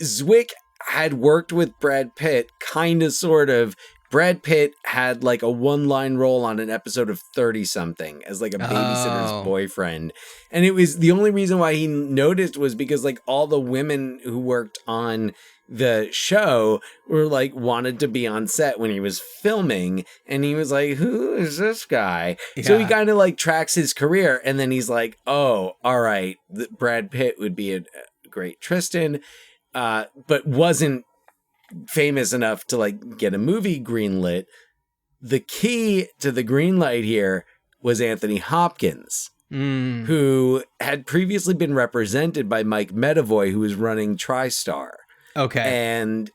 Zwick had worked with Brad Pitt, kind of, sort of. Brad Pitt had like a one-line role on an episode of 30-something as like a babysitter's boyfriend. And it was the only reason why he noticed was because like all the women who worked on the show were like wanted to be on set when he was filming, and he was like, who is this guy? So he kind of like tracks his career, and then he's like, oh, all right, Brad Pitt would be a great Tristan, but wasn't famous enough to like get a movie greenlit. The key to the green light here was Anthony Hopkins, who had previously been represented by Mike Medavoy, who was running TriStar.
Okay.
And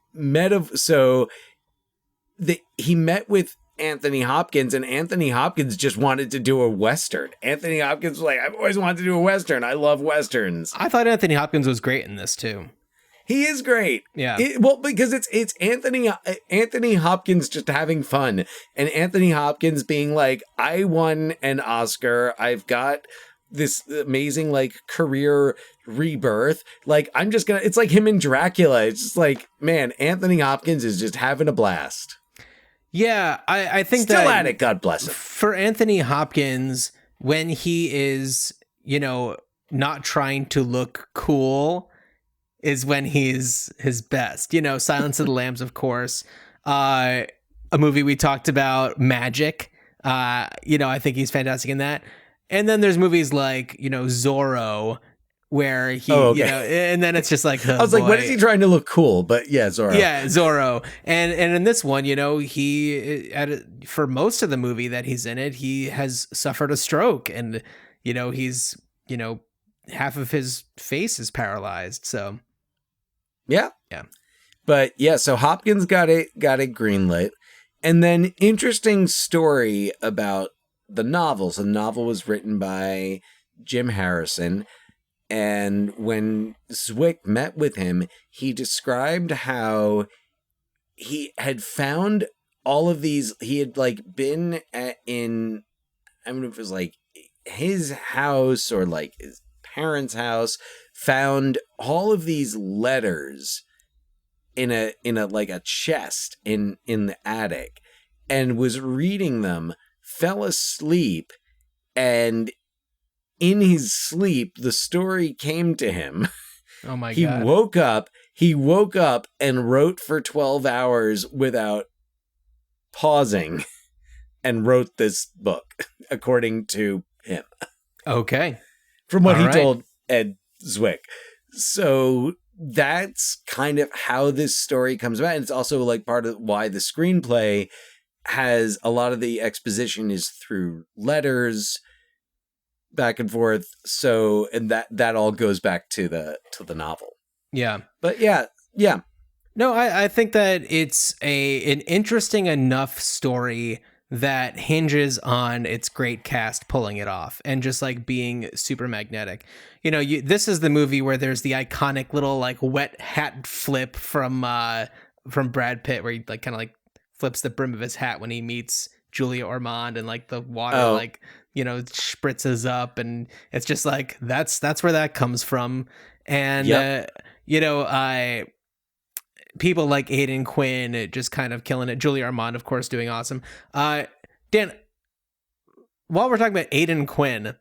he met with Anthony Hopkins, and Anthony Hopkins just wanted to do a Western. Anthony Hopkins was like, I've always wanted to do a Western. I love Westerns.
I thought Anthony Hopkins was great in this too.
He is great.
Yeah.
Because it's Anthony Hopkins just having fun, and Anthony Hopkins being like, I won an Oscar. I've got this amazing like career rebirth. Like, I'm just gonna, it's like him in Dracula. It's just like, man, Anthony Hopkins is just having a blast.
Yeah, I think
still
that
at it, God bless him.
For Anthony Hopkins, when he is, not trying to look cool, is when he's his best. Silence of the Lambs, of course. A movie we talked about, Magic. I think he's fantastic in that. And then there's movies like, Zorro, where he,
okay.
and then it's just like,
I was like, what is he trying to look cool? But yeah, Zorro.
Yeah, Zorro. And in this one, for most of the movie that he's in it, he has suffered a stroke, and he's half of his face is paralyzed. So
yeah. But yeah, so Hopkins got it greenlit, and then interesting story about the novel. So the novel was written by Jim Harrison. And when Zwick met with him, he described how he had found all of these. He had been I don't know if it was like his house or like his parents' house, found all of these letters in a like a chest in the attic, and was reading them, fell asleep, and in his sleep, the story came to him.
Oh my God.
He woke up and wrote for 12 hours without pausing and wrote this book, according to him.
Okay.
From what he told Ed Zwick. So that's kind of how this story comes about. And it's also like part of why the screenplay has a lot of the exposition is through letters back and forth. So, and that all goes back to the novel.
Yeah.
But yeah.
No, I think that it's an interesting enough story that hinges on its great cast pulling it off and just like being super magnetic. This is the movie where there's the iconic little like wet hat flip from Brad Pitt, where he like kind of like flips the brim of his hat when he meets Julia Ormond, and like the water spritzes up, and it's just like that's where that comes from. And people like Aidan Quinn just kind of killing it. Julia Ormond, of course, doing awesome. Dan, while we're talking about Aidan Quinn,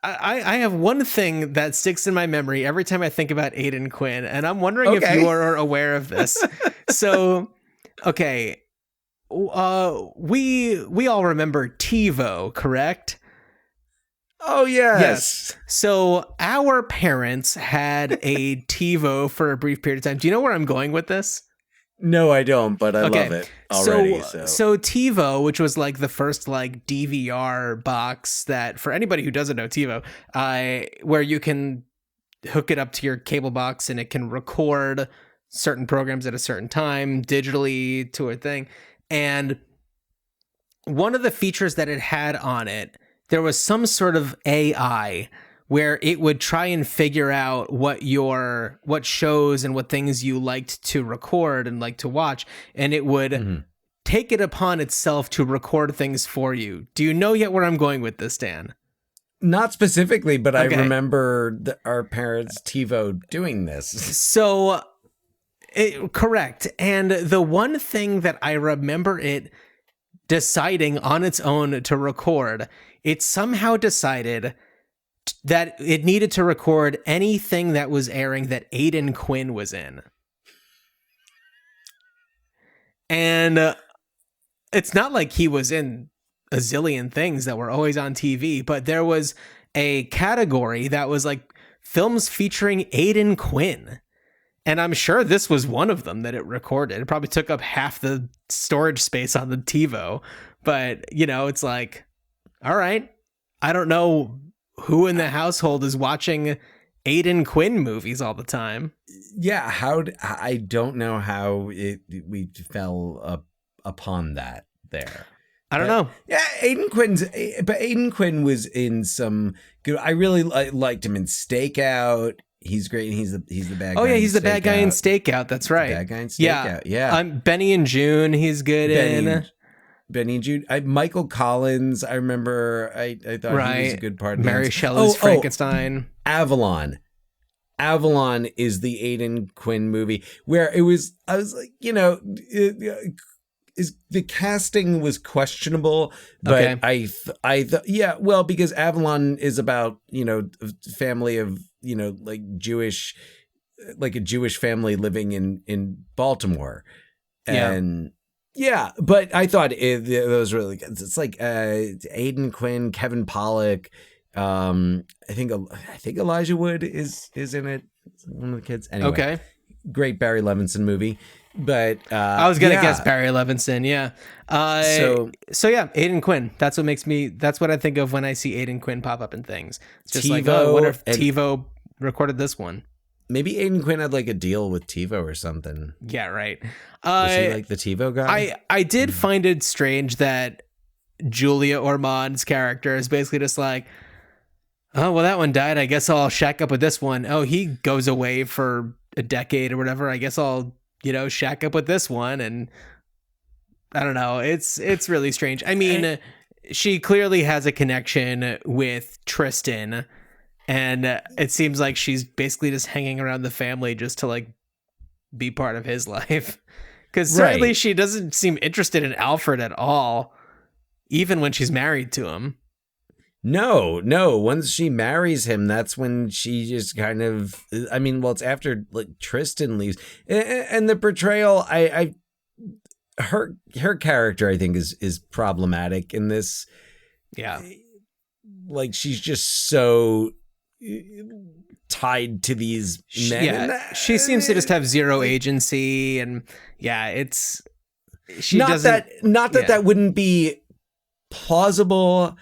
I have one thing that sticks in my memory every time I think about Aidan Quinn, and I'm wondering if you are aware of this. So, okay. We all remember TiVo, correct?
Oh, yes.
So our parents had a TiVo for a brief period of time. Do you know where I'm going with this?
No, I don't, but I love it already.
So TiVo, which was like the first like DVR box that, for anybody who doesn't know TiVo, where you can hook it up to your cable box and it can record certain programs at a certain time digitally to a thing. And one of the features that it had on it, there was some sort of AI where it would try and figure out what shows and what things you liked to record and like to watch, and it would take it upon itself to record things for you. Do you know yet where I'm going with this, Dan?
Not specifically, but okay. I remember our parents' TiVo doing this.
So, correct. And the one thing that I remember it deciding on its own to record, it somehow decided that it needed to record anything that was airing that Aidan Quinn was in. And it's not like he was in a zillion things that were always on TV, but there was a category that was like films featuring Aidan Quinn. And I'm sure this was one of them that it recorded. It probably took up half the storage space on the TiVo. But, it's like, all right, I don't know who in the household is watching Aidan Quinn movies all the time.
Yeah, I don't know how we fell upon that there.
I don't know.
Yeah, Aidan Quinn was in some good. I really liked him in Stakeout. He's great. He's the bad guy.
Oh yeah, he's the bad guy in Stakeout. That's right.
Bad guy in Stakeout. Yeah.
Benny and June. He's good in.
Benny and Jude. Michael Collins. I remember. I thought he was a good part.
Mary Shelley's Frankenstein.
Avalon. Avalon is the Aidan Quinn movie where it was. I was like, the casting was questionable, but okay. I thought, yeah, well, because Avalon is about a family of like Jewish, like a Jewish family living in Baltimore, and. Yeah, but I thought it was really good. It's like Aidan Quinn, Kevin Pollak, I think Elijah Wood is in it. One of the kids. Anyway,
Okay.
Great Barry Levinson movie. But
I was gonna guess Barry Levinson, yeah. So yeah, Aidan Quinn. That's what I think of when I see Aidan Quinn pop up in things. It's just like, oh, what if TiVo recorded this one?
Maybe Aidan Quinn had like a deal with TiVo or something.
Yeah, right.
Was he like the TiVo guy?
I did find it strange that Julia Ormond's character is basically just like, oh, well, that one died. I guess I'll shack up with this one. Oh, he goes away for a decade or whatever. I guess I'll, shack up with this one. And I don't know. It's really strange. I mean, she clearly has a connection with Tristan, and it seems like she's basically just hanging around the family just to like be part of his life. Because certainly she doesn't seem interested in Alfred at all, even when she's married to him.
No. Once she marries him, that's when she just kind of, it's after like Tristan leaves, and the portrayal, her character, I think is problematic in this.
Yeah.
Like she's just so tied to these men.
Yeah. She seems to just have zero agency, and it's,
that wouldn't be plausible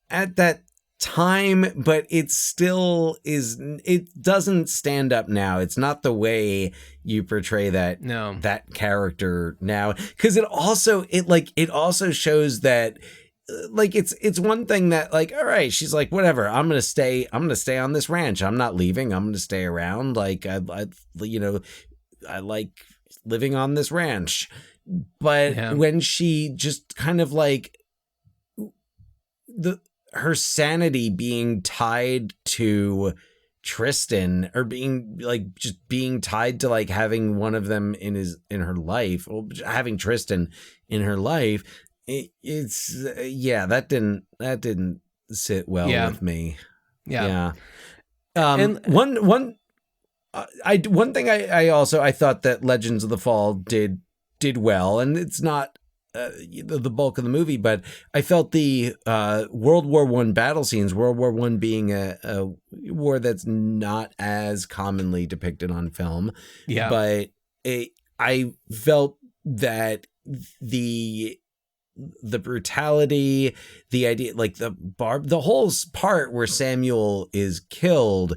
at that time, but it still is. It doesn't stand up now. It's not the way you portray that character now, because it also shows that like it's one thing that like, all right, she's like, whatever, I'm gonna stay on this ranch, I'm not leaving, I'm gonna stay around, like I like living on this ranch. But when she just kind of like her sanity being tied to Tristan, or being tied to like having one of them in her life, or having Tristan in her life, that didn't sit well with me. One thing I thought that Legends of the Fall did well, and it's not the bulk of the movie, but I felt the World War I battle scenes, World War I being a war that's not as commonly depicted on film. Yeah. But I felt that the brutality, the idea, like the whole part where Samuel is killed,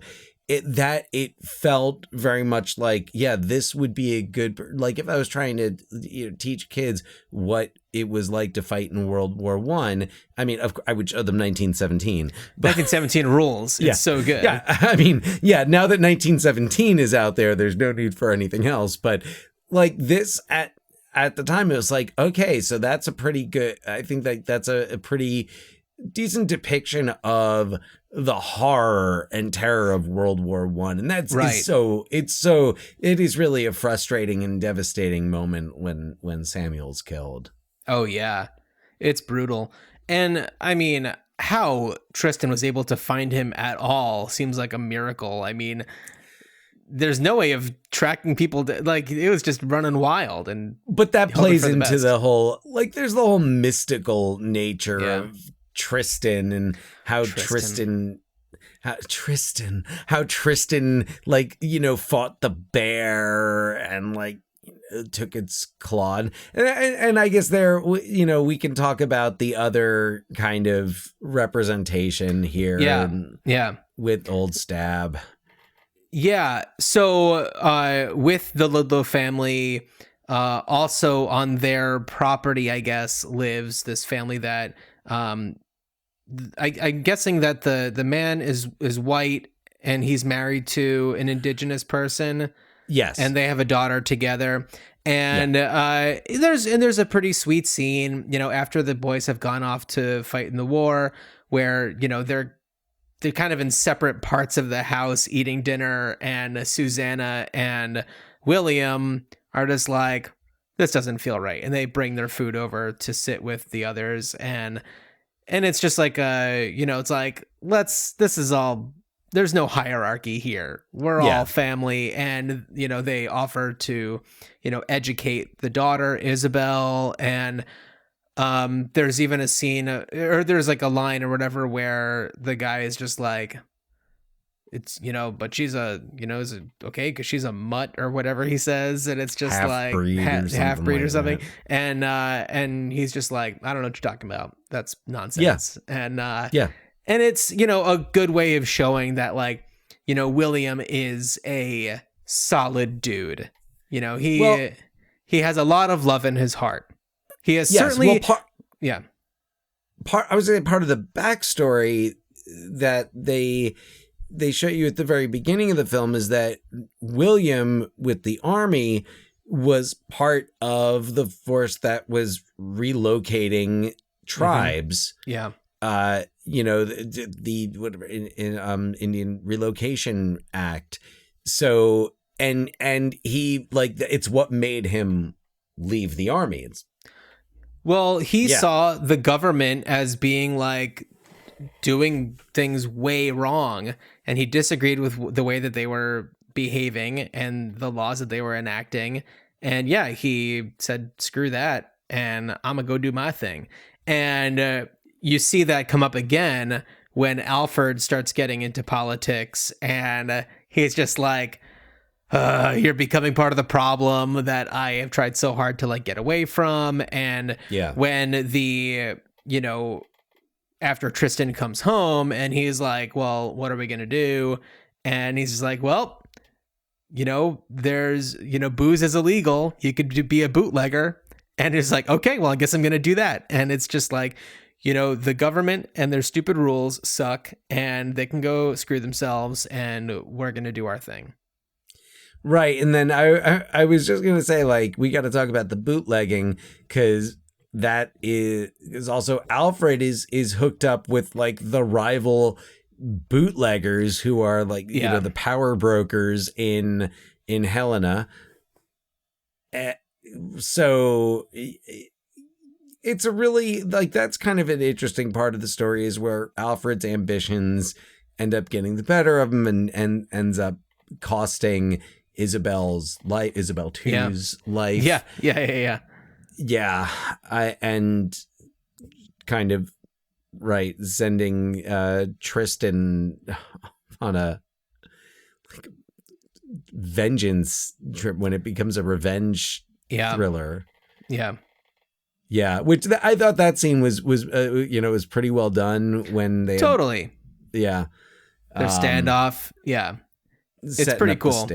it felt very much like, this would be a good, like if I was trying to teach kids what it was like to fight in World War I. I mean, I would show them 1917.
But 1917 rules. It's so good.
Yeah, I mean, now that 1917 is out there, there's no need for anything else. But like this at the time, it was like, okay, so that's a pretty good, I think that's a pretty decent depiction of the horror and terror of World War I. And that's right. It is really a frustrating and devastating moment when Samuel's killed.
Oh yeah, it's brutal. And I mean, how Tristan was able to find him at all seems like a miracle. I mean, there's no way of tracking people like, it was just running wild.
But that plays into the whole, like, there's the whole mystical nature of Tristan, and how Tristan like, fought the bear and like took its claw, and I guess there, we can talk about the other kind of representation here with Old Stab.
So with the Ludlow family, also on their property, I guess, lives this family that I'm guessing that the man is white, and he's married to an indigenous person.
Yes.
And they have a daughter together. And there's a pretty sweet scene, after the boys have gone off to fight in the war, where, they're kind of in separate parts of the house eating dinner, and Susanna and William are just like, this doesn't feel right. And they bring their food over to sit with the others, and it's just like, it's like, there's no hierarchy here. We're all family. And, they offer to, educate the daughter, Isabel. And There's even a scene, or there's like a line or whatever where the guy is just like, it's, but she's a, is it okay? Because she's a mutt or whatever he says. And it's just
Half-breed
like half-breed or something.
that.
And he's just like, I don't know what you're talking about. That's nonsense. Yeah. And it's, a good way of showing that, like, William is a solid dude. He has a lot of love in his heart. He has certainly.
I was saying part of the backstory that they show you at the very beginning of the film is that William with the army was part of the force that was relocating tribes.
Yeah.
The whatever in Indian Relocation Act. So and he, like, it's what made him leave the army.
He saw the government as being like doing things way wrong, and he disagreed with the way that they were behaving and the laws that they were enacting. And he said, screw that, and I'm gonna go do my thing. And you see that come up again when Alfred starts getting into politics, and he's just like, you're becoming part of the problem that I have tried so hard to, like, get away from. And when the, after Tristan comes home and he's like, well, what are we going to do? And he's just like, well, there's, booze is illegal. You could be a bootlegger. And it's like, okay, well, I guess I'm going to do that. And it's just like, the government and their stupid rules suck, and they can go screw themselves, and we're going to do our thing.
Right. And then I was just going to say, like, we got to talk about the bootlegging, because that is also Alfred is hooked up with, like, the rival bootleggers who are, like, the power brokers in Helena. So it's a really, like, that's kind of an interesting part of the story, is where Alfred's ambitions end up getting the better of him and ends up costing Isabel 2's life. And kind of sending Tristan on a, like, vengeance trip when it becomes a revenge thriller. Which I thought that scene was was pretty well done when they
their standoff. It's pretty cool.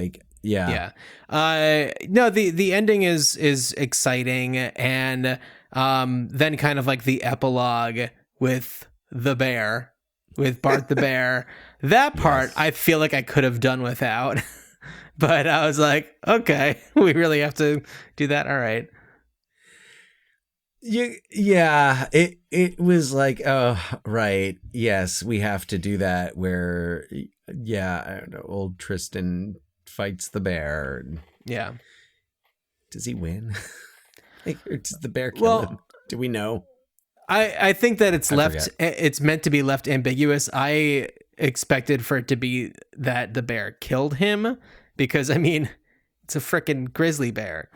No, the ending is exciting, and then kind of like the epilogue with the bear, with Bart the bear. That part I feel like I could have done without, but I was like, okay, we really have to do that. All right.
It was like, oh, right, yes, we have to do that, where I don't know, old Tristan fights the bear. Does he win? Or does the bear kill him? Do we know?
I think that it's meant to be left ambiguous. I expected for it to be that the bear killed him, because I mean, it's a freaking grizzly bear.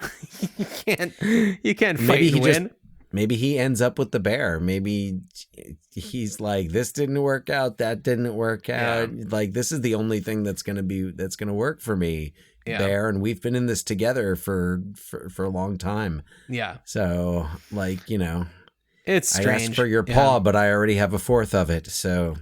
you can't fight and win.
Maybe he ends up with the bear. Maybe he's like, this didn't work out, that didn't work out. Like, this is the only thing that's gonna work for me, bear. And we've been in this together for a long time. So, like,
it's strange.
I asked for your paw, but I already have a fourth of it. So,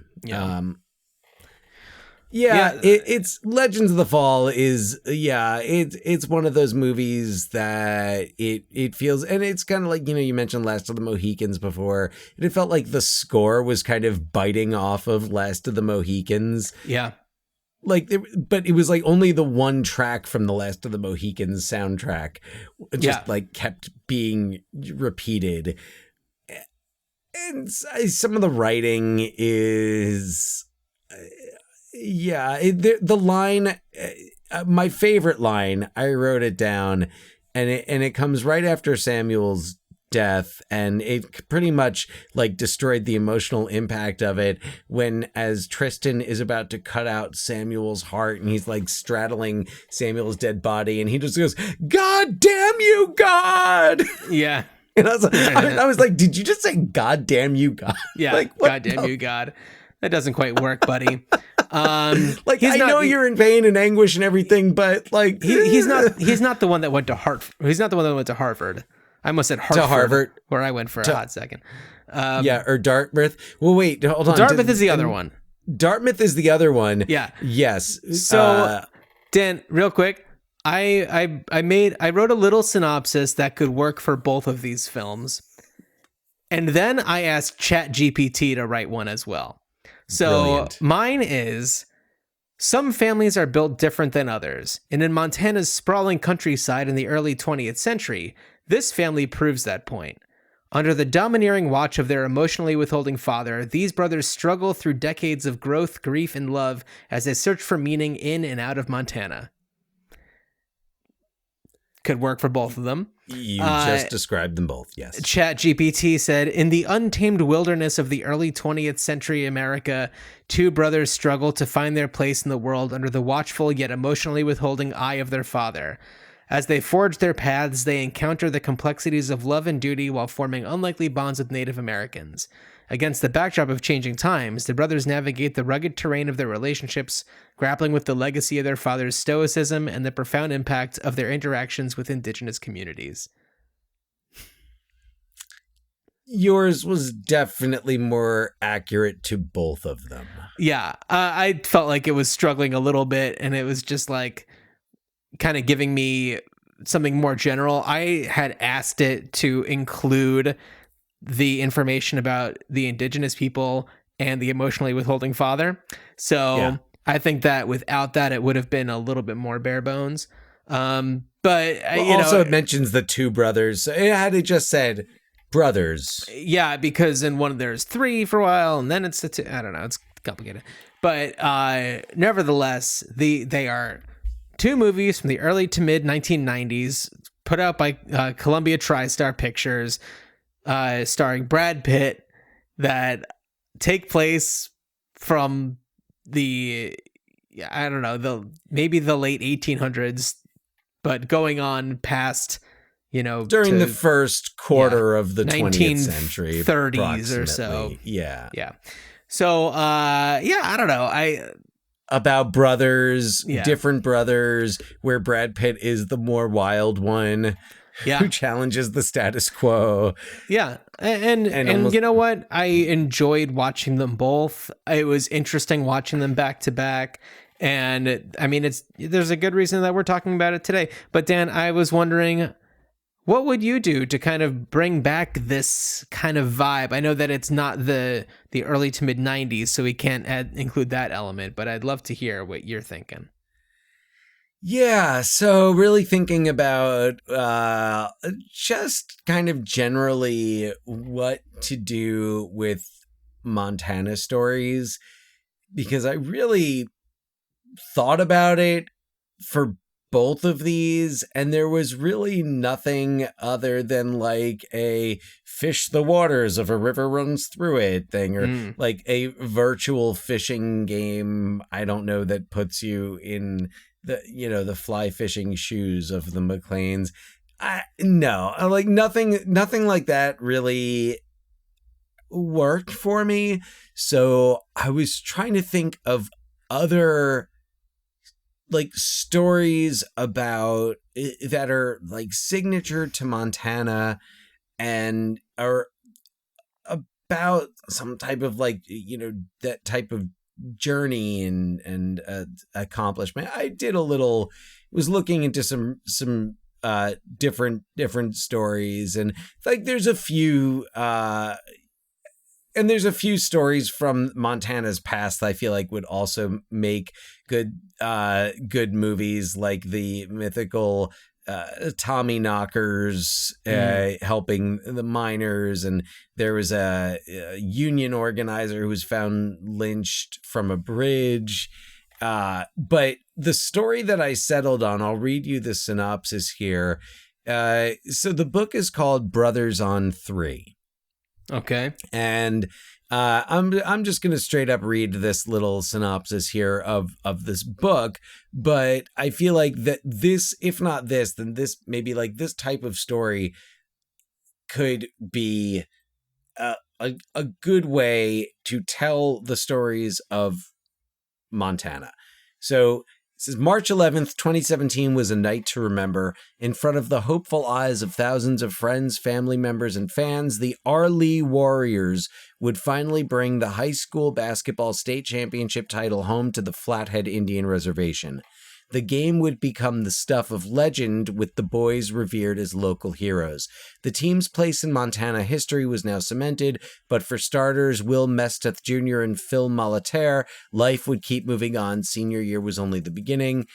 it's Legends of the Fall is it's one of those movies that it feels, and it's kind of like, you mentioned Last of the Mohicans before, and it felt like the score was kind of biting off of Last of the Mohicans. Like, but it was like only the one track from the Last of the Mohicans soundtrack just like kept being repeated, and some of the writing is. The line, my favorite line, I wrote it down, and it comes right after Samuel's death, and it pretty much, like, destroyed the emotional impact of it when, as Tristan is about to cut out Samuel's heart, and he's, like, straddling Samuel's dead body, and he just goes, "God damn you, God!" And I was like, did you just say, God damn you, God?
Yeah,
like,
God damn you, God. That doesn't quite work, buddy.
Like, I know you're in pain and anguish and everything, but like,
he's not the one that went to Hartford. He's not the one that went to Harvard. I almost said Hartford,
to Harvard,
where I went for a hot second.
Or Dartmouth. Well, wait, hold on.
Dartmouth is the other one.
Dartmouth is the other one.
Yeah.
Yes.
So, Dan, real quick, I wrote a little synopsis that could work for both of these films, and then I asked ChatGPT to write one as well. So
Brilliant.
Mine is: some families are built different than others, and in Montana's sprawling countryside in the early 20th century, this family proves that point. Under the domineering watch of their emotionally withholding father, these brothers struggle through decades of growth, grief, and love as they search for meaning in and out of Montana. Could work for both of them.
You just described them both, yes.
ChatGPT said, in the untamed wilderness of the early 20th century America, two brothers struggle to find their place in the world under the watchful yet emotionally withholding eye of their father. As they forge their paths, they encounter the complexities of love and duty while forming unlikely bonds with Native Americans. Against the backdrop of changing times, the brothers navigate the rugged terrain of their relationships, grappling with the legacy of their father's stoicism and the profound impact of their interactions with indigenous communities.
Yours was definitely more accurate to both of them.
Yeah, I felt like it was struggling a little bit, and it was just like kind of giving me something more general. I had asked it to include the information about the indigenous people and the emotionally withholding father. So yeah. I think that without that, it would have been a little bit more bare bones. But
it mentions the two brothers. Had it just said brothers.
Yeah, because in one there's three for a while, and then it's the two. I don't know. It's complicated. But nevertheless, they are two movies from the early to mid 1990s, put out by Columbia TriStar Pictures, starring Brad Pitt, that take place from maybe the late 1800s, but going on past,
during the first quarter of the 20th century,
30s or so.
Yeah.
So, I don't know.
About brothers, different brothers, where Brad Pitt is the more wild one. Yeah. Who challenges the status quo. Yeah. And almost,
you know what? I enjoyed watching them both. It was interesting watching them back to back. And I mean, there's a good reason that we're talking about it today. But Dan, I was wondering, what would you do to kind of bring back this kind of vibe? I know that it's not the early to mid 90s, so we can't include that element, but I'd love to hear what you're thinking.
Yeah, so really thinking about just kind of generally what to do with Montana stories, because I really thought about it for both of these, and there was really nothing other than like a fish the waters if a river runs through it thing, or like a virtual fishing game, I don't know, that puts you in the fly fishing shoes of the McLeans. Nothing like that really worked for me. So I was trying to think of other like stories about that are like signature to Montana and are about some type of like, that type of journey and accomplishment. I did was looking into some different stories, and like there's a few stories from Montana's past that I feel like would also make good movies, like the mythical Tommy Knockers helping the miners, and there was a union organizer who was found lynched from a bridge. But the story that I settled on, I'll read you the synopsis here. So the book is called Brothers on 3.
Okay.
And I'm just going to straight up read this little synopsis here of this book, but I feel like that this, if not this, then this maybe like this type of story could be a good way to tell the stories of Montana. So it says March 11th, 2017 was a night to remember. In front of the hopeful eyes of thousands of friends, family members, and fans, the Arlee Warriors would finally bring the high school basketball state championship title home to the Flathead Indian Reservation. The game would become the stuff of legend, with the boys revered as local heroes. The team's place in Montana history was now cemented, but for starters, Will Mesteth Jr. and Phil Molitere, life would keep moving on. Senior year was only the beginning.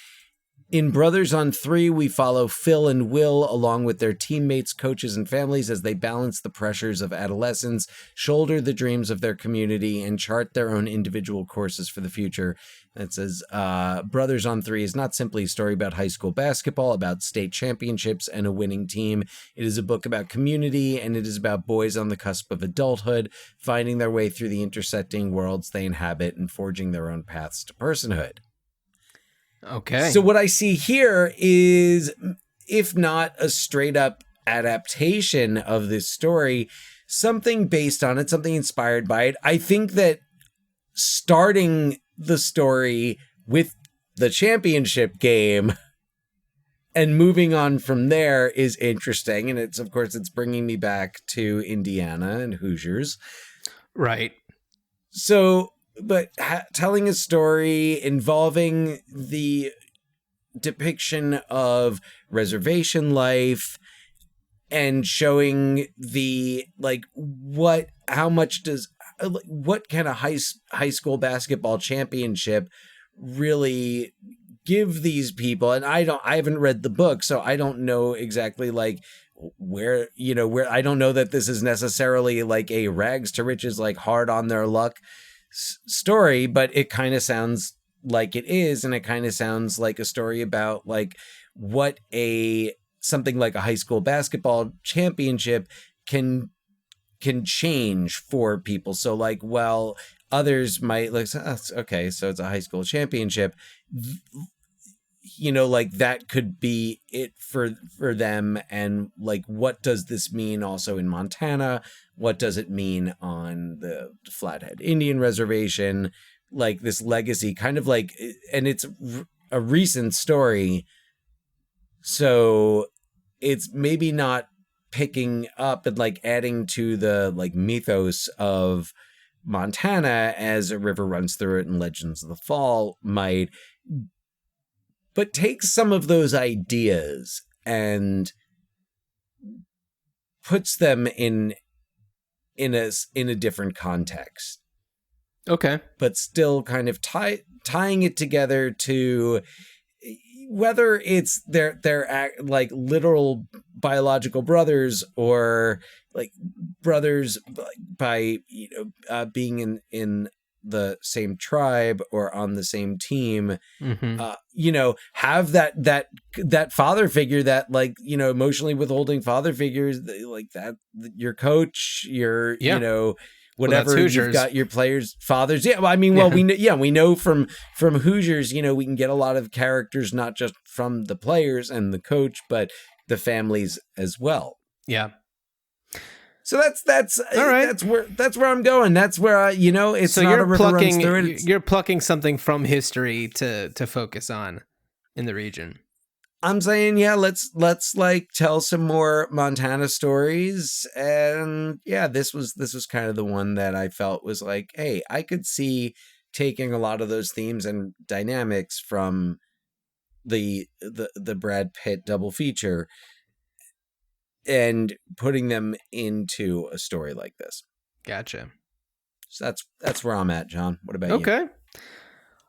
In Brothers on 3, we follow Phil and Will along with their teammates, coaches, and families as they balance the pressures of adolescence, shoulder the dreams of their community, and chart their own individual courses for the future. It says, Brothers on 3 is not simply a story about high school basketball, about state championships and a winning team. It is a book about community, and it is about boys on the cusp of adulthood, finding their way through the intersecting worlds they inhabit and forging their own paths to personhood.
Okay.
So what I see here is, if not a straight up adaptation of this story, something based on it, something inspired by it. I think that starting the story with the championship game and moving on from there is interesting. And it's, of course, it's bringing me back to Indiana and Hoosiers.
Right.
So, but telling a story involving the depiction of reservation life and showing the, like, what can a high school basketball championship really give these people? And I haven't read the book, so I don't know exactly, like, where I don't know that this is necessarily like a rags to riches, like hard on their luck story, but it kind of sounds like it is, and it kind of sounds like a story about like what something like a high school basketball championship can change for people. So like, well, others might like, okay, so it's a high school championship, like that could be it for them. And like, what does this mean also in Montana? What does it mean on the Flathead Indian Reservation? Like this legacy kind of like, and it's a recent story, so it's maybe not picking up and like adding to the like mythos of Montana as a river runs through it and Legends of the Fall might, but takes some of those ideas and puts them in a different context.
Okay.
But still kind of tying it together to whether it's their like literal biological brothers or like brothers by being in the same tribe or on the same team, have that father figure, that like, emotionally withholding father figures, like that, your coach, your, whatever, you've got your players' fathers. Yeah. Well, I mean, we know from Hoosiers, we can get a lot of characters, not just from the players and the coach, but the families as well.
Yeah.
So that's
all right.
That's where I'm going. That's where it's
so
not a river runs through it.
You're plucking something from history to focus on in the region.
I'm saying, yeah, let's like tell some more Montana stories. And yeah, this was kind of the one that I felt was like, hey, I could see taking a lot of those themes and dynamics from the Brad Pitt double feature and putting them into a story like this.
Gotcha.
So that's where I'm at, John. What about you?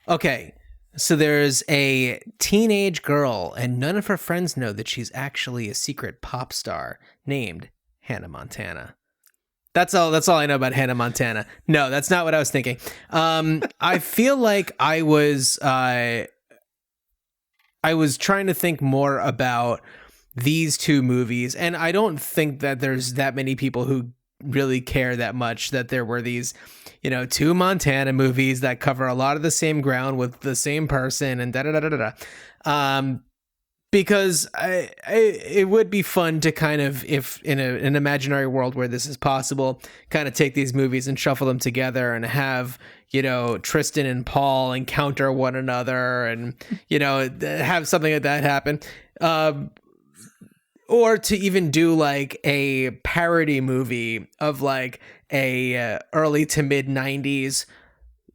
Okay. So there's a teenage girl, and none of her friends know that she's actually a secret pop star named Hannah Montana. That's all I know about Hannah Montana. No, that's not what I was thinking. I feel like I was trying to think more about these two movies, and I don't think that there's that many people who really care that much that there were these, two Montana movies that cover a lot of the same ground with the same person and da-da-da-da-da-da. because it would be fun to kind of, if in an imaginary world where this is possible, kind of take these movies and shuffle them together and have, you know, Tristan and Paul encounter one another and, you know, have something like that happen. Or to even do like a parody movie of like a early to mid 90s,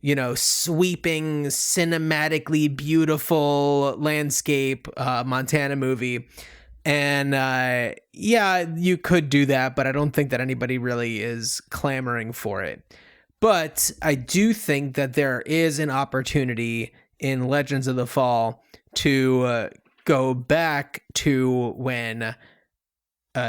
you know, sweeping, cinematically beautiful landscape Montana movie. And yeah, you could do that, but I don't think that anybody really is clamoring for it. But I do think that there is an opportunity in Legends of the Fall to go back to when,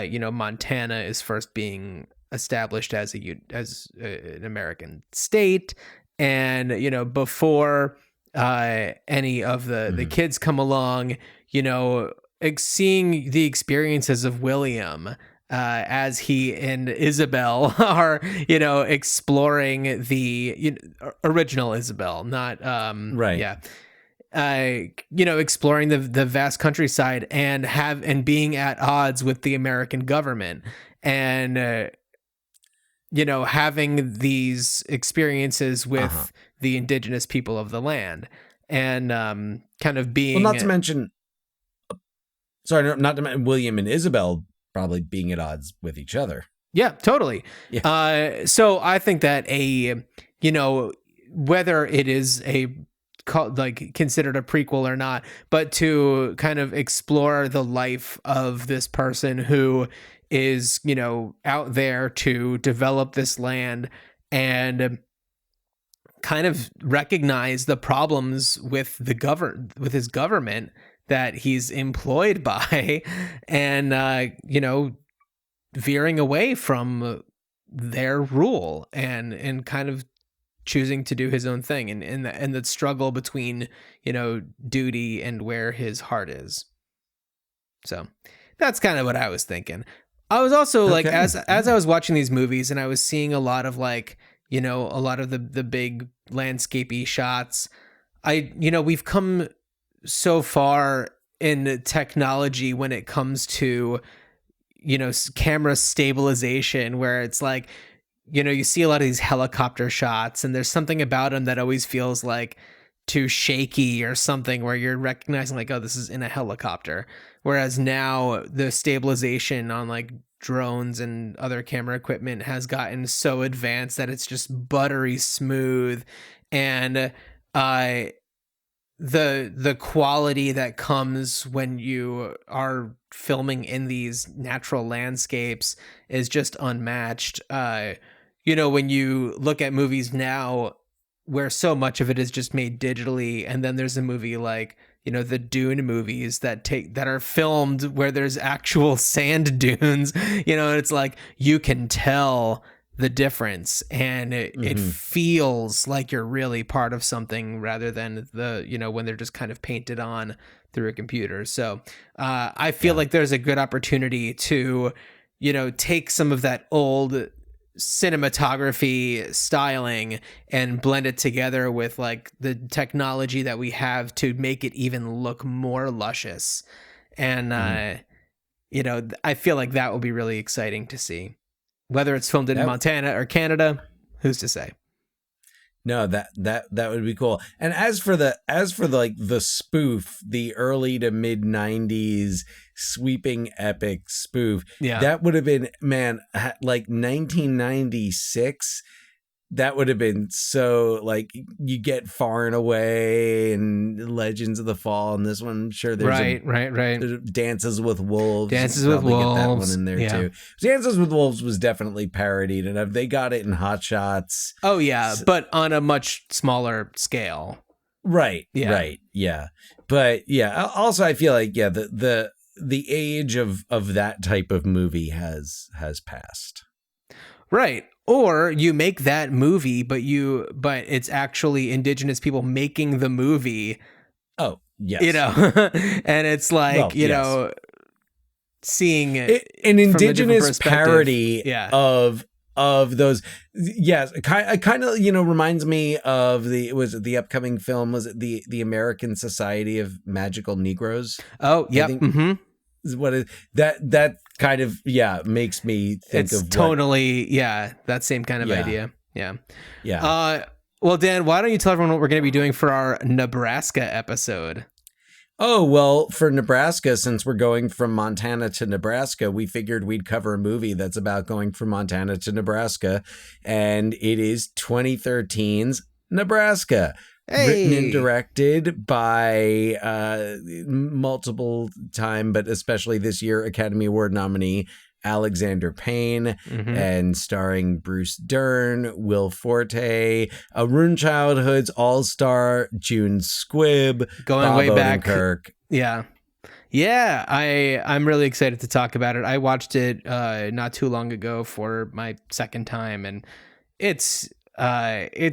you know, Montana is first being established as an American state. And, you know, before any of the kids come along, you know, seeing the experiences of William as he and Isabel are, you know, exploring the original Isabel, not
right.
Yeah. You know, exploring the vast countryside and being at odds with the American government and, you know, having these experiences with the indigenous people of the land and kind of being...
Well, not to mention William and Isabel probably being at odds with each other.
Yeah, totally.
Yeah.
So I think that you know, whether it is like considered a prequel or not, but to kind of explore the life of this person who is, you know, out there to develop this land and kind of recognize the problems with with his government that he's employed by and, you know, veering away from their rule and kind of choosing to do his own thing and the struggle between, you know, duty and where his heart is. So that's kind of what I was thinking. I was also like, as I was watching these movies and I was seeing a lot of like, you know, a lot of the big landscapey shots, you know, we've come so far in technology when it comes to, you know, camera stabilization, where it's like, you know, you see a lot of these helicopter shots and there's something about them that always feels like too shaky or something, where you're recognizing like, oh, this is in a helicopter. Whereas now the stabilization on like drones and other camera equipment has gotten so advanced that it's just buttery smooth. And the quality that comes when you are filming in these natural landscapes is just unmatched. You know, when you look at movies now where so much of it is just made digitally, and then there's a movie like, you know, the Dune movies that are filmed where there's actual sand dunes, you know, it's like you can tell the difference and it feels like you're really part of something rather than you know, when they're just kind of painted on through a computer. So I feel like there's a good opportunity to, you know, take some of that old cinematography styling and blend it together with like the technology that we have to make it even look more luscious. And, you know, I feel like that will be really exciting to see. Whether it's filmed in Montana or Canada, who's to say?
No, that would be cool. And as for like the spoof, the early to mid 90s sweeping epic spoof, that would have been, man, like 1996. That would have been so, like, you get Far and Away and Legends of the Fall, and this one, I'm sure there's
right.
Dances with Wolves.
Dances with Wolves.
Get that one in there too. Dances with Wolves was definitely parodied, and they got it in Hot Shots.
Oh yeah, but on a much smaller scale.
Right. Yeah. But yeah, also I feel like the age of that type of movie has passed.
Right. Or you make that movie, but it's actually indigenous people making the movie.
Oh, yes.
You know, and it's like, you know, seeing
an indigenous parody of of those. Yes, it kind of, reminds me of the upcoming film, was it the American Society of Magical Negroes?
Oh, yeah.
What is that kind of, makes me think
it's
of
totally that same kind of idea.
Yeah.
Well, Dan, why don't you tell everyone what we're going to be doing for our Nebraska episode?
Oh, well, for Nebraska, since we're going from Montana to Nebraska, we figured we'd cover a movie that's about going from Montana to Nebraska, and it is 2013's Nebraska.
Hey.
Written and directed by multiple time, but especially this year, Academy Award nominee Alexander Payne, and starring Bruce Dern, Will Forte, Ruined Childhood's all-star June Squibb,
going
Bob
way back.
Odenkirk.
Yeah, I'm really excited to talk about it. I watched it not too long ago for my second time, and it's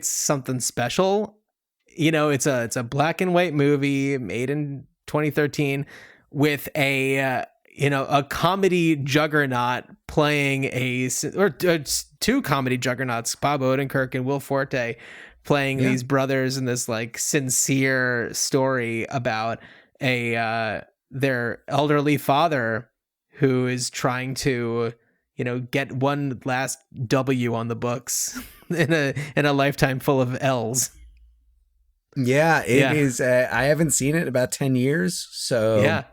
something special. It's a black and white movie made in 2013 with a comedy juggernaut playing two comedy juggernauts, Bob Odenkirk and Will Forte, playing these brothers in this like sincere story about their elderly father who is trying to, get one last W on the books in a lifetime full of L's.
Yeah, it is. I haven't seen it in about 10 years, so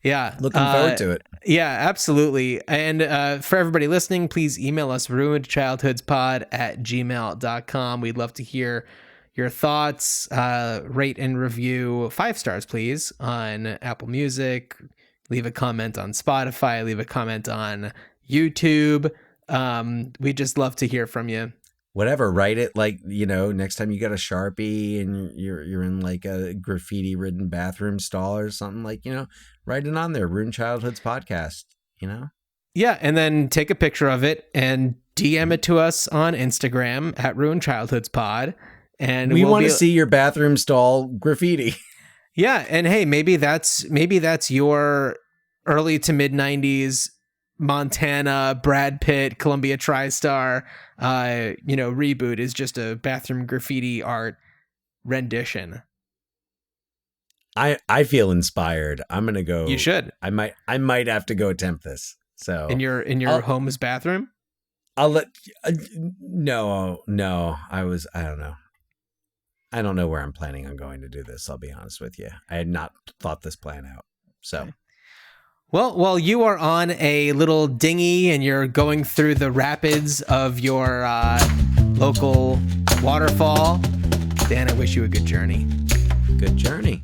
yeah,
looking forward to it.
Yeah, absolutely. And for everybody listening, please email us ruinedchildhoodspod@gmail.com. We'd love to hear your thoughts. Rate and review 5 stars, please, on Apple Music. Leave a comment on Spotify. Leave a comment on YouTube. We'd just love to hear from you.
Whatever, write it like, next time you got a Sharpie and you're in like a graffiti ridden bathroom stall or something, like, write it on there. Ruined Childhoods podcast,
Yeah, and then take a picture of it and DM it to us on Instagram at Ruined Childhoods Pod. And
we want to see your bathroom stall graffiti.
Yeah, and hey, maybe that's your early to mid 90s Montana, Brad Pitt, Columbia TriStar, reboot is just a bathroom graffiti art rendition.
I feel inspired. I'm gonna go.
You should.
I might have to go attempt this. So
in your home's bathroom.
I'll let. No. I don't know. I don't know where I'm planning on going to do this. I'll be honest with you. I had not thought this plan out. So.
Okay. Well, while you are on a little dinghy and you're going through the rapids of your local waterfall, Dan, I wish you a good journey.
Good journey.